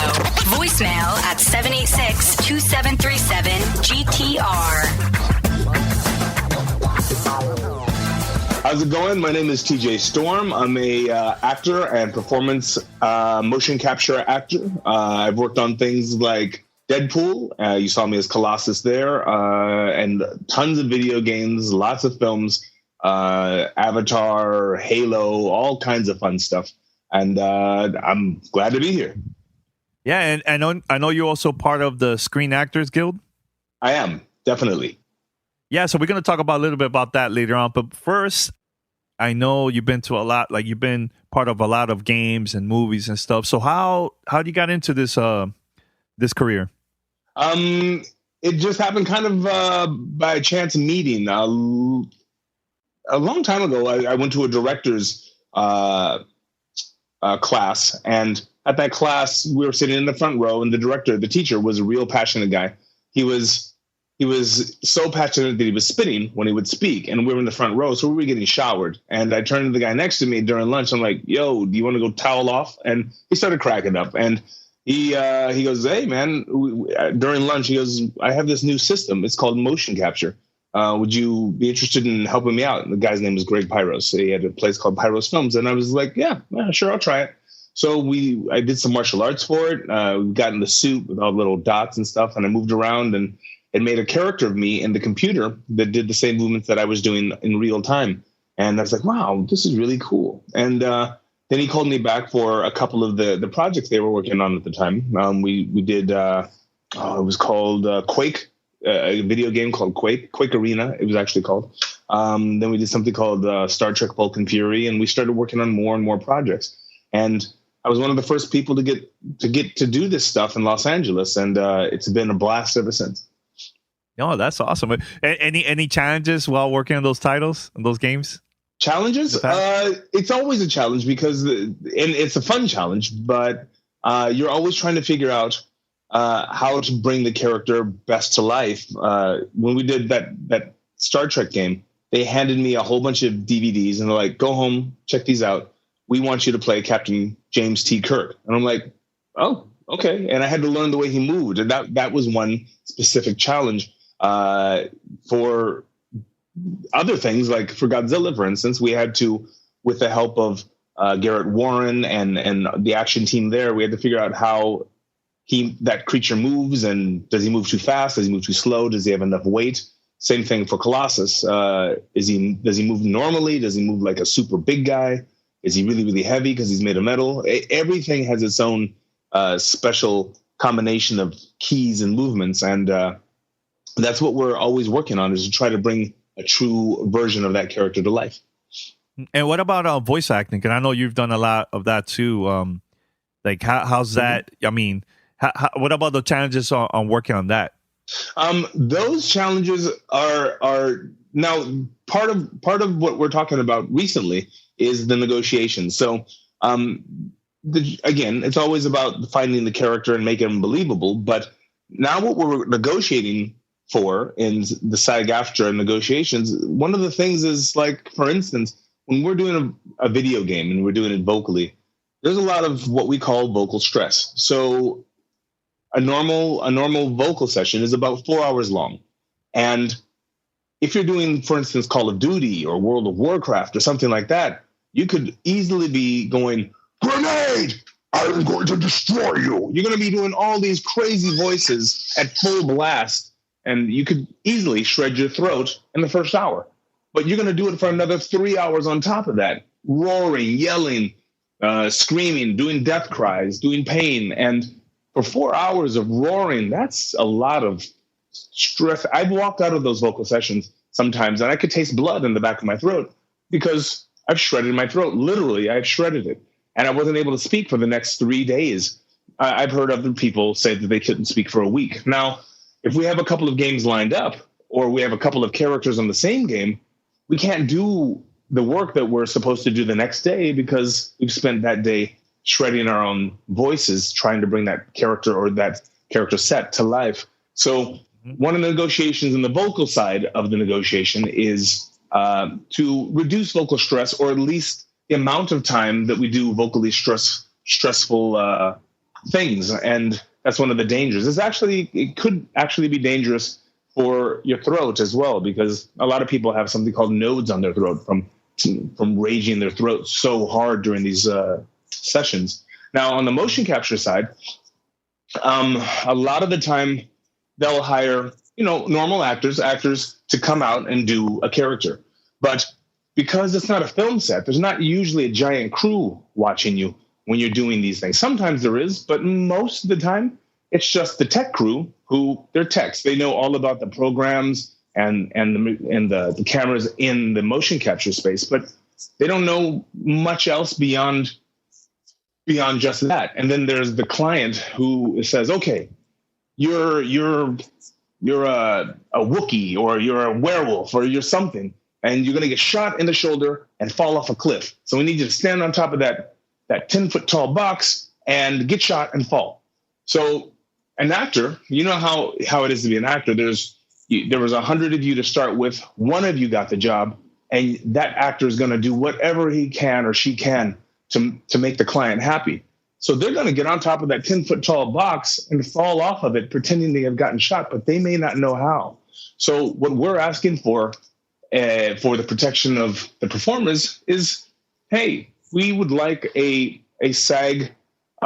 Voicemail at 786-2737-GTR. How's it going? My name is TJ Storm. I'm a actor and performance motion capture actor. I've worked on things like Deadpool. You saw me as Colossus there, and tons of video games, lots of films, Avatar, Halo, all kinds of fun stuff. And I'm glad to be here. Yeah, and I know you're also part of the Screen Actors Guild. I am, definitely. Yeah, so we're going to talk about a little bit about that later on. But first, I know you've been to a lot, like you've been part of a lot of games and movies and stuff. So how you got into this career? It just happened kind of by a chance meeting. A long time ago, I went to a director's class, and at that class, we were sitting in the front row, and the teacher, was a real passionate guy. He was so passionate that he was spitting when he would speak, and we were in the front row, so we were getting showered. And I turned to the guy next to me during lunch. I'm like, "Yo, do you want to go towel off?" And he started cracking up, and he goes, "Hey, man!" During lunch, he goes, "I have this new system. It's called motion capture. Would you be interested in helping me out?" And the guy's name was Greg Pyros. So he had a place called Pyros Films, and I was like, "Yeah, sure, I'll try it." So I did some martial arts for it. We got in the suit with all the little dots and stuff, and I moved around and it made a character of me in the computer that did the same movements that I was doing in real time. And I was like, wow, this is really cool. And then he called me back for a couple of the projects they were working on at the time. We did, it was called Quake, a video game called Quake Arena, it was actually called. Then we did something called Star Trek Vulcan Fury, and we started working on more and more projects. And I was one of the first people to get to do this stuff in Los Angeles, and it's been a blast ever since. Oh, that's awesome. Any challenges while working on those titles and those games? Challenges? It's always a challenge because and it's a fun challenge, but you're always trying to figure out how to bring the character best to life. When we did that Star Trek game, they handed me a whole bunch of DVDs and they're like, "Go home, check these out. We want you to play Captain James T. Kirk." And I'm like, "Oh, okay. And I had to learn the way he moved. And that was one specific challenge. For other things, like for Godzilla, for instance, we had to, with the help of Garrett Warren and the action team there, we had to figure out how that creature moves, and does he move too fast? Does he move too slow? Does he have enough weight? Same thing for Colossus. Does he move normally? Does he move like a super big guy? Is he really, really heavy because he's made of metal? Everything has its own special combination of keys and movements, and that's what we're always working on, is to try to bring a true version of that character to life. And what about voice acting? And I know you've done a lot of that too. Like, how's that? I mean, what about the challenges on working on that? Those challenges are now part of what we're talking about recently is the negotiations. So, again, it's always about finding the character and making them believable. But now what we're negotiating for in the SAG-AFTRA negotiations, one of the things is, like, for instance, when we're doing a video game and we're doing it vocally, there's a lot of what we call vocal stress. So a normal vocal session is about 4 hours long. And if you're doing, for instance, Call of Duty or World of Warcraft or something like that, you could easily be going, "Grenade! I'm going to destroy you." You're going to be doing all these crazy voices at full blast, and you could easily shred your throat in the first hour. But you're going to do it for another 3 hours on top of that, roaring, yelling, screaming, doing death cries, doing pain. And for 4 hours of roaring, that's a lot of stress. I've walked out of those vocal sessions sometimes, and I could taste blood in the back of my throat because I've shredded my throat. Literally, I've shredded it. And I wasn't able to speak for the next 3 days. I've heard other people say that they couldn't speak for a week. Now, if we have a couple of games lined up, or we have a couple of characters on the same game, we can't do the work that we're supposed to do the next day because we've spent that day shredding our own voices, trying to bring that character or that character set to life. So one of the negotiations in the vocal side of the negotiation is to reduce vocal stress, or at least the amount of time that we do vocally stressful things. And that's one of the dangers. It could actually be dangerous for your throat as well, because a lot of people have something called nodes on their throat from raging their throat so hard during these sessions. Now, on the motion capture side, a lot of the time they'll hire, normal actors to come out and do a character. But because it's not a film set, there's not usually a giant crew watching you when you're doing these things. Sometimes there is, but most of the time it's just the tech crew who, they're techs. They know all about the programs and the cameras in the motion capture space, but they don't know much else beyond just that. And then there's the client who says, "Okay, you're a Wookiee, or you're a werewolf, or you're something, and you're going to get shot in the shoulder and fall off a cliff. So we need you to stand on top of that 10-foot tall box and get shot and fall." So an actor, you know how it is to be an actor. There was 100 of you to start with. One of you got the job, and that actor is going to do whatever he can or she can to make the client happy. So they're going to get on top of that 10-foot tall box and fall off of it, pretending they have gotten shot, but they may not know how. So what we're asking for the protection of the performers is, hey, we would like a SAG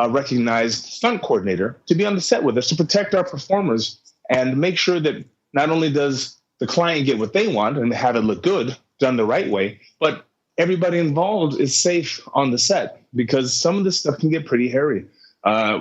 recognized stunt coordinator to be on the set with us to protect our performers and make sure that not only does the client get what they want and have it look good, done the right way, but everybody involved is safe on the set, because some of this stuff can get pretty hairy.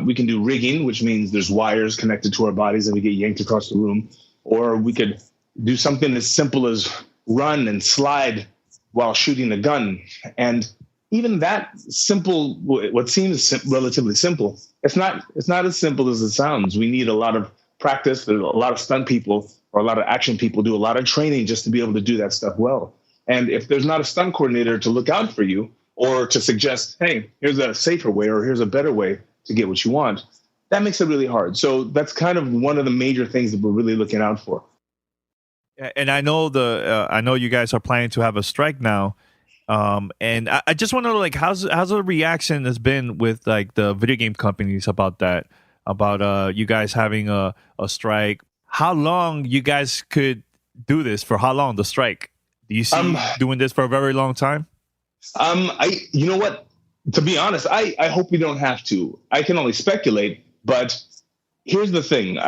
We can do rigging, which means there's wires connected to our bodies and we get yanked across the room. Or we could do something as simple as run and slide while shooting a gun. And even that simple, what seems relatively simple, it's not as simple as it sounds. We need a lot of practice. There's a lot of stunt people or a lot of action people do a lot of training just to be able to do that stuff well. And if there's not a stunt coordinator to look out for you or to suggest, hey, here's a safer way or here's a better way to get what you want, that makes it really hard. So that's kind of one of the major things that we're really looking out for. And I know I know you guys are planning to have a strike now. And I just want to know, like, how's the reaction has been with like the video game companies about that? about you guys having a strike. How long you guys could do this for? How long the strike? Do you see doing this for a very long time? You know what? To be honest, I hope we don't have to. I can only speculate, but here's the thing.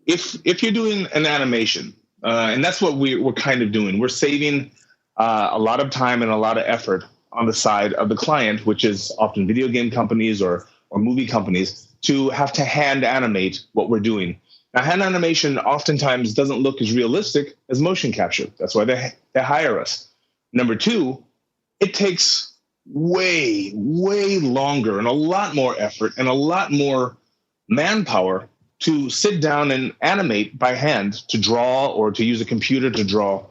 If you're doing an animation, and that's what we're kind of doing, we're saving a lot of time and a lot of effort on the side of the client, which is often video game companies or movie companies, to have to hand animate what we're doing. Now, hand animation oftentimes doesn't look as realistic as motion capture. That's why they hire us. Number two, it takes way, way longer and a lot more effort and a lot more manpower to sit down and animate by hand, to draw or to use a computer to draw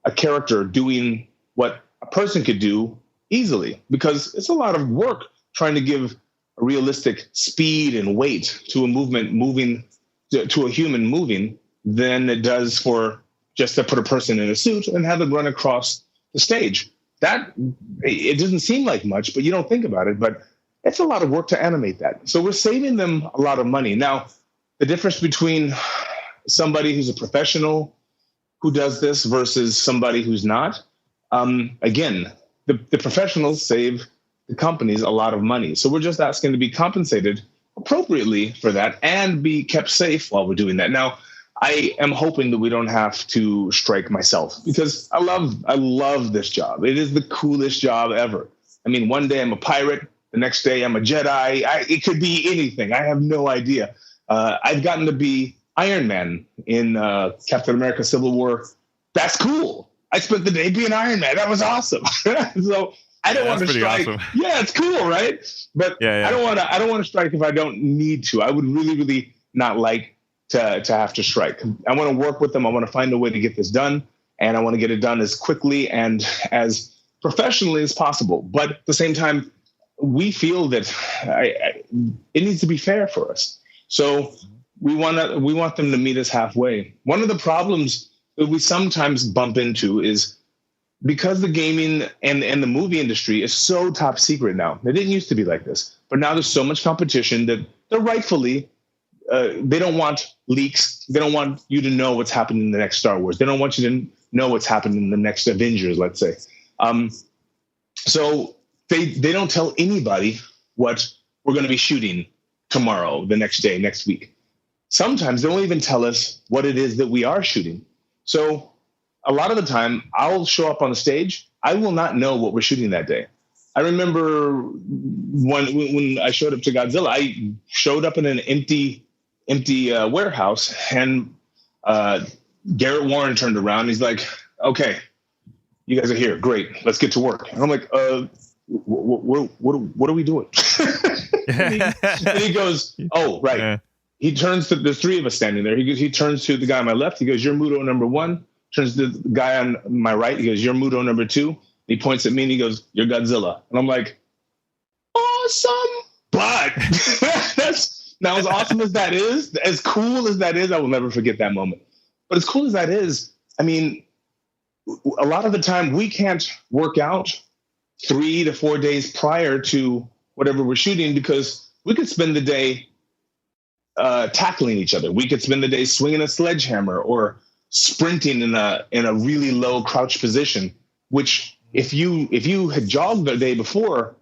a character doing what a person could do easily, because it's a lot of work trying to give a realistic speed and weight to a moving to a human moving than it does for just to put a person in a suit and have them run across the stage. That, it doesn't seem like much, but you don't think about it, but it's a lot of work to animate that. So we're saving them a lot of money. Now, the difference between somebody who's a professional who does this versus somebody who's not, again, the professionals save the companies a lot of money. So we're just asking to be compensated appropriately for that and be kept safe while we're doing that. Now, I am hoping that we don't have to strike myself, because I love this job. It is the coolest job ever. I mean, one day I'm a pirate, the next day I'm a Jedi. It could be anything. I have no idea. I've gotten to be Iron Man in Captain America: Civil War. That's cool. I spent the day being Iron Man. That was awesome. So I don't want to strike. Awesome. Yeah, it's cool, right? But yeah. I don't want to strike if I don't need to. I would really, really not like to have to strike. I want to work with them. I want to find a way to get this done, and I want to get it done as quickly and as professionally as possible. But at the same time, we feel that it needs to be fair for us. So we want them to meet us halfway. One of the problems that we sometimes bump into is, because the gaming and the movie industry is so top secret now. It didn't used to be like this, but now there's so much competition that they're rightfully, they don't want leaks. They don't want you to know what's happening in the next Star Wars. They don't want you to know what's happening in the next Avengers, let's say. So they don't tell anybody what we're going to be shooting tomorrow, the next day, next week. Sometimes they won't even tell us what it is that we are shooting. So a lot of the time, I'll show up on the stage. I will not know what we're shooting that day. I remember when I showed up to Godzilla, I showed up in an empty warehouse, and Garrett Warren turned around. And he's like, "Okay, you guys are here. Great. Let's get to work." And I'm like, what are we doing? and he goes, "Oh, right." Yeah. He turns to, there's three of us standing there. He turns to the guy on my left. He goes, "You're Muto number one." Turns to the guy on my right. He goes, "You're Muto number two." He points at me and he goes, "You're Godzilla." And I'm like, awesome. But now, as awesome as that is, as cool as that is, I will never forget that moment. But as cool as that is, I mean, a lot of the time we can't work out 3 to 4 days prior to whatever we're shooting, because we could spend the day tackling each other. We could spend the day swinging a sledgehammer or sprinting in a really low crouch position, which if you had jogged the day before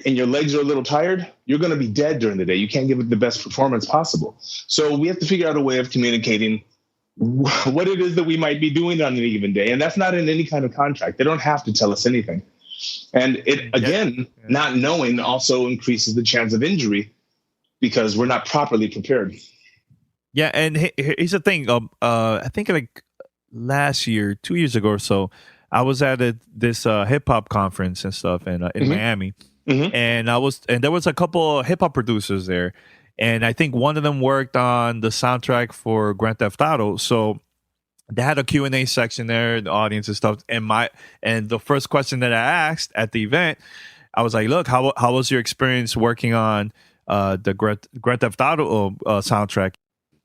and your legs are a little tired, you're going to be dead during the day. You can't give it the best performance possible. So we have to figure out a way of communicating what it is that we might be doing on any given day. And that's not in any kind of contract. They don't have to tell us anything. And it, again, not knowing also increases the chance of injury, because we're not properly prepared. Yeah, and here's the thing. I think like last year, 2 years ago or so, I was at this hip hop conference and stuff in Miami, and there was a couple of hip hop producers there, and I think one of them worked on the soundtrack for Grand Theft Auto. So they had a Q&A section there, the audience and stuff. And the first question that I asked at the event, I was like, "Look, how was your experience working on the Grand Theft Auto soundtrack?"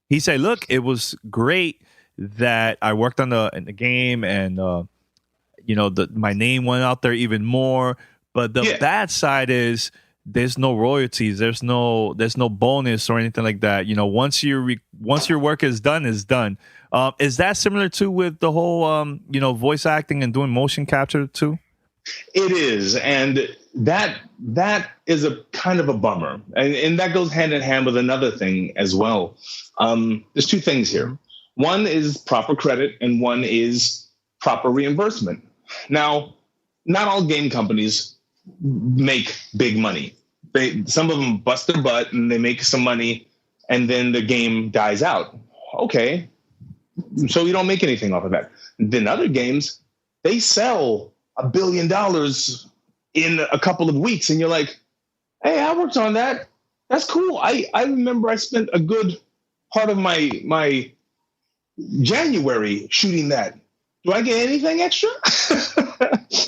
He said, "Look, it was great that I worked on the game, and my name went out there even more. But the bad side is there's no royalties, there's no bonus or anything like that. Once your work is done, is done. Is that similar to with the whole voice acting and doing motion capture too? It is, and that is a kind of a bummer, and that goes hand in hand with another thing as well. There's two things here. One is proper credit, and one is proper reimbursement. Now, not all game companies make big money. Some of them bust their butt and they make some money, and then the game dies out. Okay, so you don't make anything off of that. Then other games, they sell $1 billion in a couple of weeks, and you're like, hey, I worked on that. That's cool. I remember I spent a good part of my January shooting that. Do I get anything extra?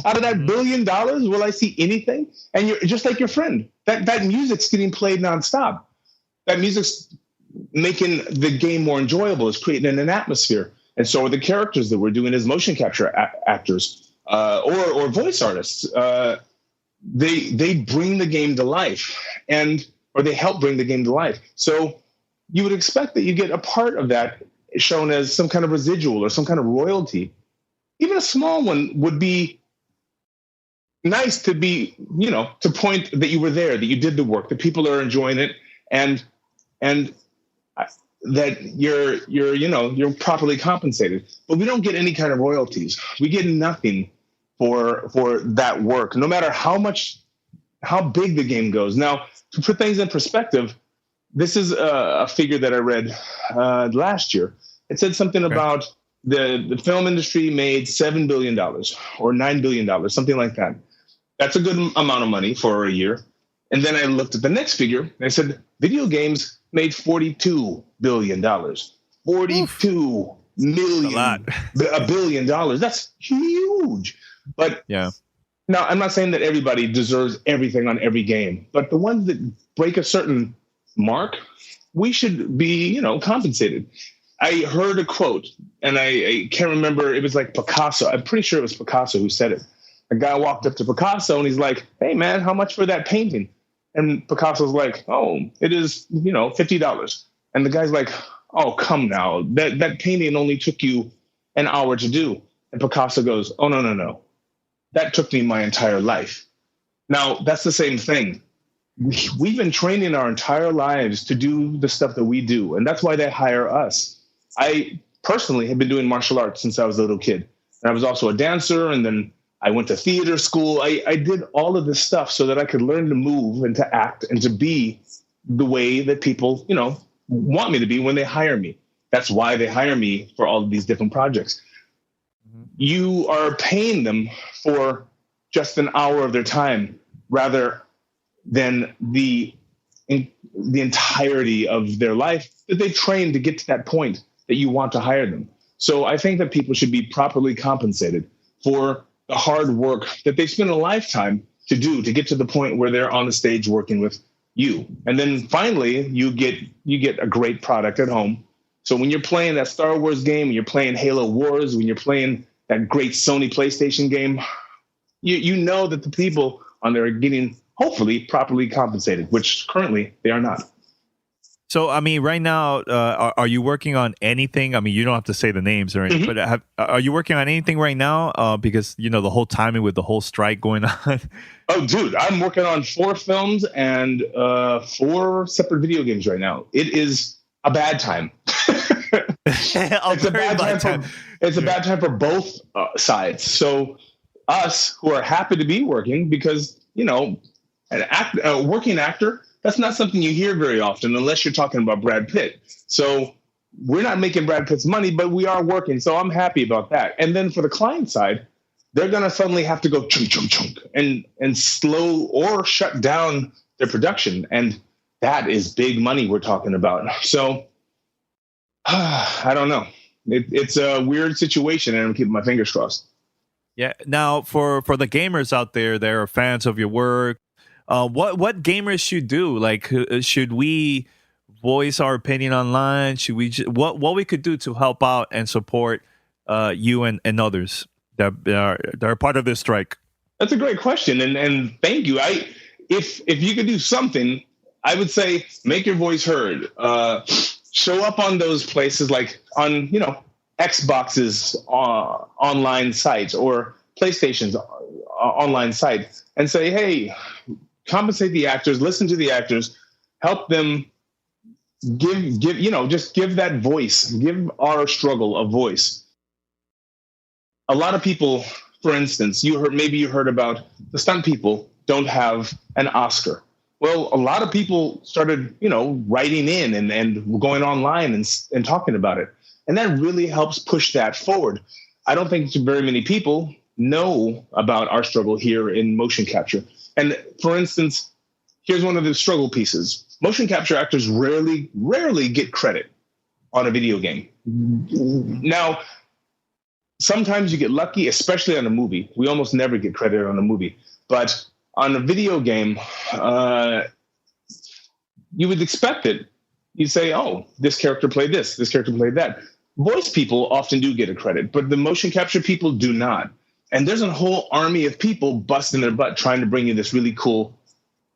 Out of that $1 billion, will I see anything? And you're just like your friend. That music's getting played nonstop. That music's making the game more enjoyable. It's creating an atmosphere. And so are the characters that we're doing as motion capture actors or voice artists. They bring the game to life, or they help bring the game to life. So you would expect that you get a part of that shown as some kind of residual or some kind of royalty. Even a small one would be nice to be, to point that you were there, that you did the work, that people are enjoying it, and that you're properly compensated. But we don't get any kind of royalties. We get nothing for that work, no matter how big the game goes. Now, to put things in perspective, this is a figure that I read last year. It said something about the film industry made $7 billion or $9 billion, something like that. That's a good amount of money for a year. And then I looked at the next figure and I said, video games made $42 billion. $42 million. $1 billion. That's huge. But yeah. Now, I'm not saying that everybody deserves everything on every game, but the ones that break a certain mark, we should be, compensated. I heard a quote, and I can't remember. It was like Picasso. I'm pretty sure it was Picasso who said it. A guy walked up to Picasso, and he's like, hey, man, how much for that painting? And Picasso's like, oh, it is, $50. And the guy's like, oh, come now. That painting only took you an hour to do. And Picasso goes, oh, no. That took me my entire life. Now, that's the same thing. We've been training our entire lives to do the stuff that we do, and that's why they hire us. I personally have been doing martial arts since I was a little kid. And I was also a dancer, and then I went to theater school. I did all of this stuff so that I could learn to move and to act and to be the way that people, want me to be when they hire me. That's why they hire me for all of these different projects. You are paying them for just an hour of their time rather than the entirety of their life that they've trained to get to that point that you want to hire them. So I think that people should be properly compensated for the hard work that they spend a lifetime to do to get to the point where they're on the stage working with you. And then finally, you get a great product at home. So when you're playing that Star Wars game, when you're playing Halo Wars, when you're playing that great Sony PlayStation game, you know that the people on there are getting hopefully properly compensated, which currently they are not. So, I mean, right now, are you working on anything? I mean, you don't have to say the names or anything, but are you working on anything right now? Because, the whole timing with the whole strike going on. Oh, dude, I'm working on 4 films and 4 separate video games right now. It is a bad time. It's a bad time for both sides. So us who are happy to be working because, a working actor, that's not something you hear very often unless you're talking about Brad Pitt. So we're not making Brad Pitt's money, but we are working. So I'm happy about that. And then for the client side, they're going to suddenly have to go chunk, chunk, chunk and slow or shut down their production. And that is big money we're talking about. So I don't know. It's a weird situation, and I'm keeping my fingers crossed. Yeah. Now, for the gamers out there that are fans of your work, what gamers should do? Like, should we voice our opinion online? Should we what we could do to help out and support you and others that are part of this strike? That's a great question, and thank you. if you could do something, I would say make your voice heard. Show up on those places like on, Xbox's online sites or PlayStation's online site and say, hey, compensate the actors, listen to the actors, help them just give that voice, give our struggle a voice. A lot of people, for instance, you heard about the stunt people don't have an Oscar. Well, a lot of people started, writing in and going online and talking about it. And that really helps push that forward. I don't think very many people know about our struggle here in motion capture. And for instance, here's one of the struggle pieces. Motion capture actors rarely get credit on a video game. Now, sometimes you get lucky, especially on a movie. We almost never get credit on a movie. But on a video game, you would expect it. You'd say, oh, this character played this character played that. Voice people often do get a credit, but the motion capture people do not. And there's a whole army of people busting their butt trying to bring you this really cool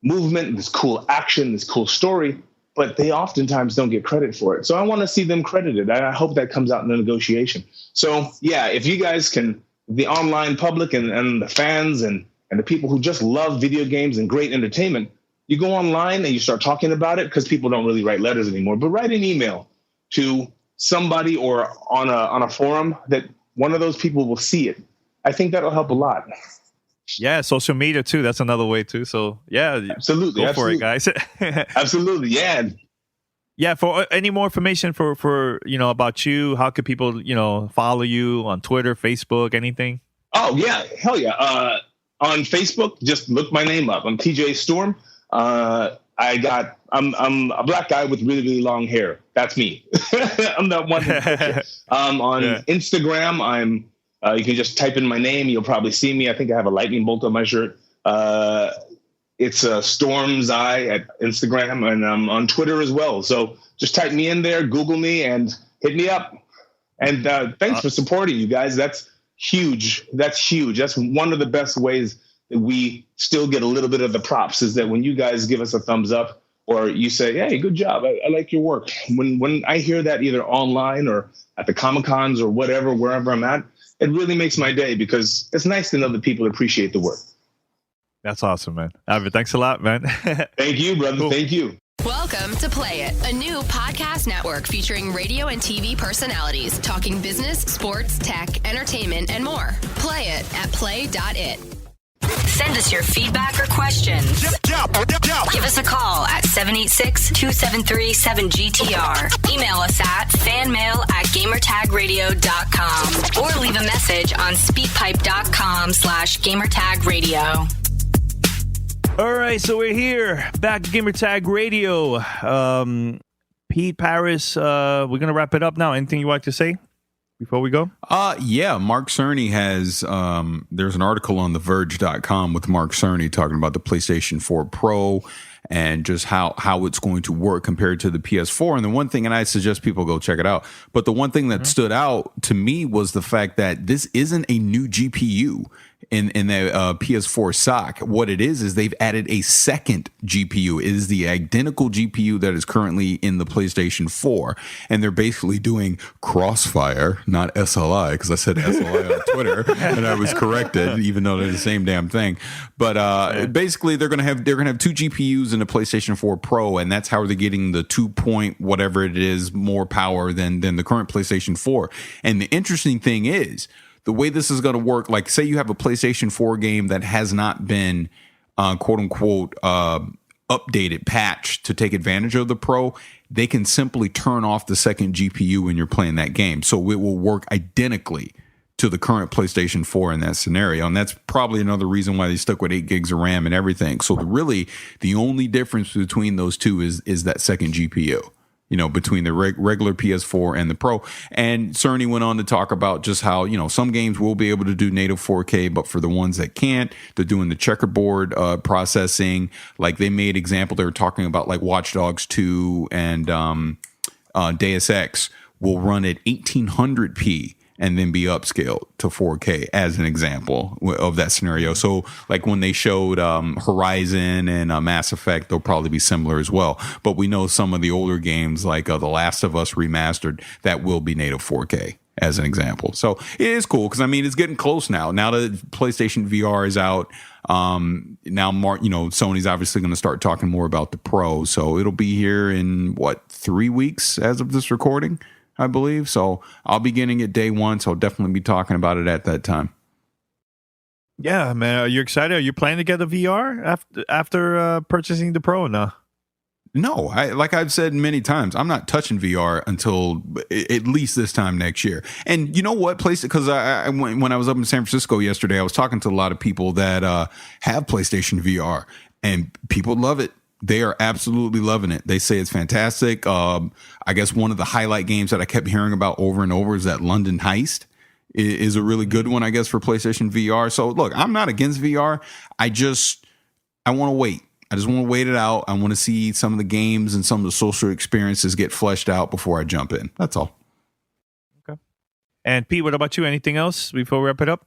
movement, this cool action, this cool story, but they oftentimes don't get credit for it. So I want to see them credited. I hope that comes out in the negotiation. So yeah, if you guys can, the online public and the fans and the people who just love video games and great entertainment, you go online and you start talking about it, because people don't really write letters anymore, but write an email to somebody or on a forum that one of those people will see it. I think that'll help a lot. Yeah, social media too. That's another way too. So yeah, absolutely, go for it, guys. Absolutely, yeah. Yeah. For any more information for about you, how could people follow you on Twitter, Facebook, anything? Oh yeah, hell yeah. On Facebook, just look my name up. I'm TJ Storm. I'm a black guy with really, really long hair. That's me. I'm that one. On Instagram, you can just type in my name. You'll probably see me. I think I have a lightning bolt on my shirt. It's Storm's Eye at Instagram, and I'm on Twitter as well. So just type me in there, Google me, and hit me up. And thanks for supporting, you guys. That's huge. That's huge. That's one of the best ways that we still get a little bit of the props, is that when you guys give us a thumbs up or you say, hey, good job, I like your work. When I hear that either online or at the Comic-Cons or whatever, wherever I'm at, it really makes my day, because it's nice to know that people appreciate the work. That's awesome, man. Albert, thanks a lot, man. Thank you, brother. Cool. Thank you. Welcome to Play It, a new podcast network featuring radio and TV personalities talking business, sports, tech, entertainment, and more. Play it at play.it. Send us your feedback or questions. Give us a call at 786-273-7GTR. Email us at fanmail@gamertagradio.com or leave a message on speakpipe.com/gamertagradio. All right, so we're here back at Gamertag Radio. Pete, Paris, we're going to wrap it up now. Anything you like to say before we go? Yeah, Mark Cerny has, there's an article on TheVerge.com with Mark Cerny talking about the PlayStation 4 Pro and just how it's going to work compared to the PS4. And the one thing, and I suggest people go check it out, but the one thing that stood out to me was the fact that this isn't a new GPU in the PS4 SOC. What it is they've added a second GPU. It is the identical GPU that is currently in the PlayStation 4. And they're basically doing Crossfire, not SLI, because I said SLI on Twitter and I was corrected, even though they're the same damn thing. But basically they're gonna have two GPUs in the PlayStation 4 Pro, and that's how they're getting the 2 point whatever it is more power than the current PlayStation 4. And the interesting thing is, the way this is going to work, like say you have a PlayStation 4 game that has not been quote unquote updated, patched to take advantage of the Pro, they can simply turn off the second GPU when you're playing that game. So it will work identically to the current PlayStation 4 in that scenario. And that's probably another reason why they stuck with 8 gigs of RAM and everything. So the only difference between those two is that second GPU. Between the regular PS4 and the Pro. And Cerny went on to talk about just how, some games will be able to do native 4K, but for the ones that can't, they're doing the checkerboard processing. Like they made example, they were talking about like Watch Dogs 2 and Deus Ex will run at 1800p and then be upscaled to 4K as an example of that scenario. So like when they showed Horizon and Mass Effect, they'll probably be similar as well. But we know some of the older games like The Last of Us Remastered, that will be native 4K as an example. So it is cool because, I mean, it's getting close now. Now that PlayStation VR is out, now Sony's obviously going to start talking more about the Pro. So it'll be here in 3 weeks as of this recording, I believe. So I'll be getting it day one. So I'll definitely be talking about it at that time. Yeah, man. Are you excited? Are you planning to get a VR after purchasing the Pro? No. No, like I've said many times, I'm not touching VR until at least this time next year. And you know what? Because when I was up in San Francisco yesterday, I was talking to a lot of people that have PlayStation VR, and people love it. They are absolutely loving it. They say it's fantastic. I guess one of the highlight games that I kept hearing about over and over is that London Heist is a really good one, I guess, for PlayStation VR. So look, I'm not against VR. I want to wait. I just want to wait it out. I want to see some of the games and some of the social experiences get fleshed out before I jump in. That's all. Okay. And Pete, what about you? Anything else before we wrap it up?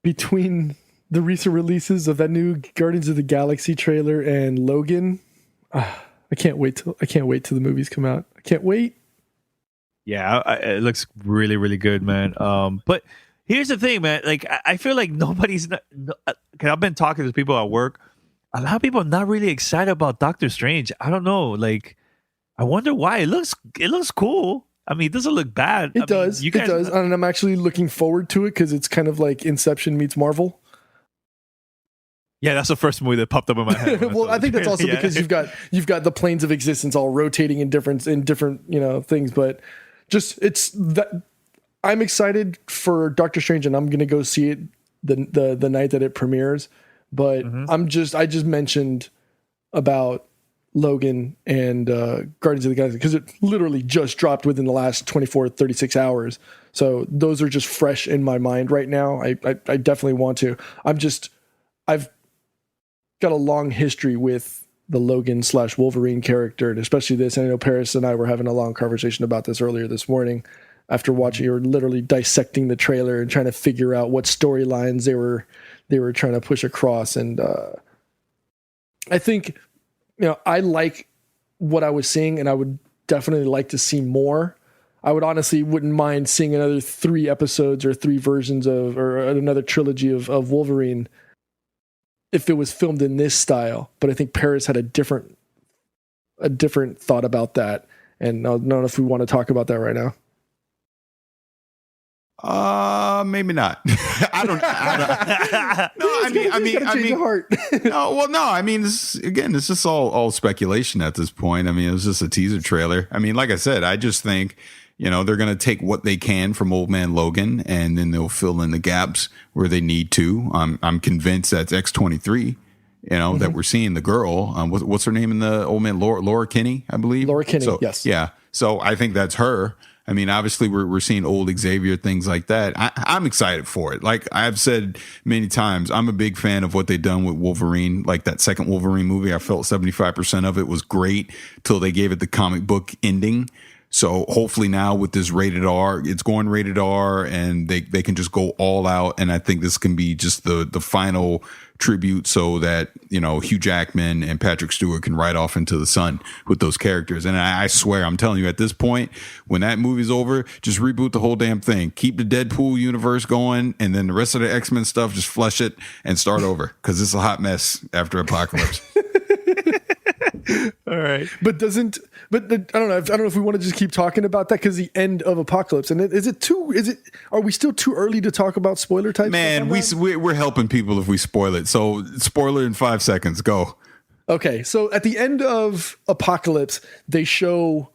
Between the recent releases of that new Guardians of the Galaxy trailer and Logan, I can't wait till the movies come out. I can't wait. Yeah, it looks really, really good, man. But here's the thing, man. Like, I feel like nobody's. Cause I've been talking to people at work. A lot of people are not really excited about Doctor Strange. I don't know. Like, I wonder why. It looks cool. I mean, it doesn't look bad. It does. And I'm actually looking forward to it because it's kind of like Inception meets Marvel. Yeah, that's the first movie that popped up in my head. Well, I think that's also because you've got the planes of existence all rotating in different things. But just it's that I'm excited for Doctor Strange, and I'm gonna go see it the night that it premieres. But I just mentioned about Logan and Guardians of the Galaxy because it literally just dropped within the last 36 hours. So those are just fresh in my mind right now. I definitely want to. I've got a long history with the Logan / Wolverine character, and especially this. And I know Paris and I were having a long conversation about this earlier this morning after watching or literally dissecting the trailer and trying to figure out what storylines they were trying to push across. And I think, I like what I was seeing, and I would definitely like to see more. I would honestly wouldn't mind seeing another 3 episodes or 3 versions or another trilogy of Wolverine if it was filmed in this style. But I think Paris had a different thought about that. And I don't know if we want to talk about that right now. Maybe not. I don't. No, I mean, it's just all speculation at this point. I mean, it was just a teaser trailer. I mean, like I said, I just think, they're going to take what they can from Old Man Logan, and then they'll fill in the gaps where they need to. I'm convinced that's X-23. That we're seeing the girl. What's her name in the Old Man? Laura Kinney, I believe. Laura Kinney. So, yes. Yeah. So I think that's her. I mean, obviously, we're seeing old Xavier, things like that. I'm excited for it. Like I've said many times, I'm a big fan of what they've done with Wolverine. Like that second Wolverine movie, I felt 75% of it was great till they gave it the comic book ending. So hopefully now with this rated R, it's going rated R, and they can just go all out. And I think this can be just the final tribute so that, Hugh Jackman and Patrick Stewart can ride off into the sun with those characters. And I swear, I'm telling you, at this point, when that movie's over, just reboot the whole damn thing. Keep the Deadpool universe going, and then the rest of the X-Men stuff, just flush it and start over, because it's a hot mess after Apocalypse. All right. I don't know if we want to just keep talking about that, because the end of Apocalypse, and are we still too early to talk about spoiler type? Man, we're helping people if we spoil it. So spoiler in 5 seconds. Go. Okay. So at the end of Apocalypse, they show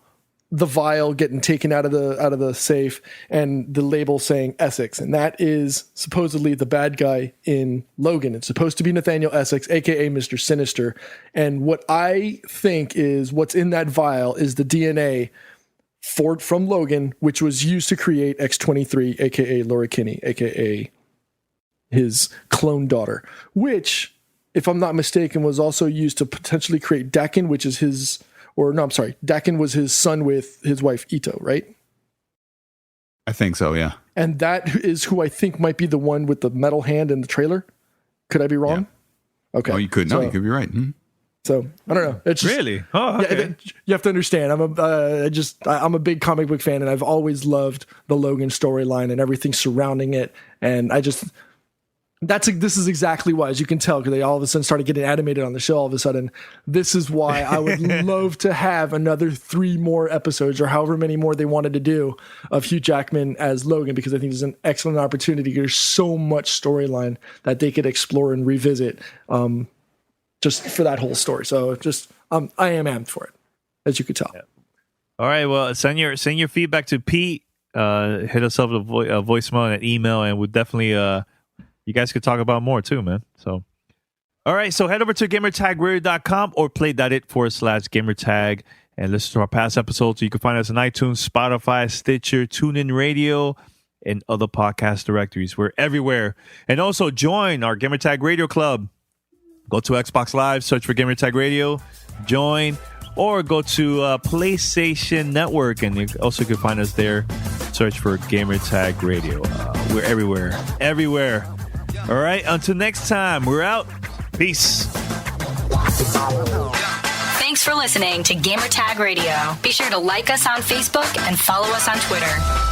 the vial getting taken out of the safe, and the label saying Essex, and that is supposedly the bad guy in Logan. It's supposed to be Nathaniel Essex, aka Mr. Sinister. And what I think is what's in that vial is the DNA from Logan, which was used to create X-23, aka Laura Kinney, aka his clone daughter, which, if I'm not mistaken, was also used to potentially create Dakin, which is Dakin was his son with his wife Ito, right? I think so, yeah. And that is who I think might be the one with the metal hand in the trailer. Could I be wrong? Yeah. Okay. Oh, you could. No, you could be right. So I don't know. It's just, Really? Oh, okay. yeah, you have to understand. I'm a big comic book fan, and I've always loved the Logan storyline and everything surrounding it. And this is exactly why, as you can tell, because they all of a sudden started getting animated on the show. All of a sudden, this is why I would love to have another 3 more episodes, or however many more they wanted to do, of Hugh Jackman as Logan, because I think there's an excellent opportunity. There's so much storyline that they could explore and revisit, just for that whole story. So I am amped for it, as you could tell. Yeah. All right. Well, send your feedback to Pete. Hit us up with a voicemail and an email, and we'll definitely. You guys could talk about more too, man. So, all right. So head over to gamertagradio.com or play.it/gamertag and listen to our past episodes. You can find us on iTunes, Spotify, Stitcher, TuneIn Radio, and other podcast directories. We're everywhere. And also join our Gamertag Radio Club. Go to Xbox Live, search for Gamertag Radio, join, or go to PlayStation Network, and you also can find us there. Search for Gamertag Radio. We're everywhere. All right, until next time, we're out. Peace. Thanks for listening to Gamertag Radio. Be sure to like us on Facebook and follow us on Twitter.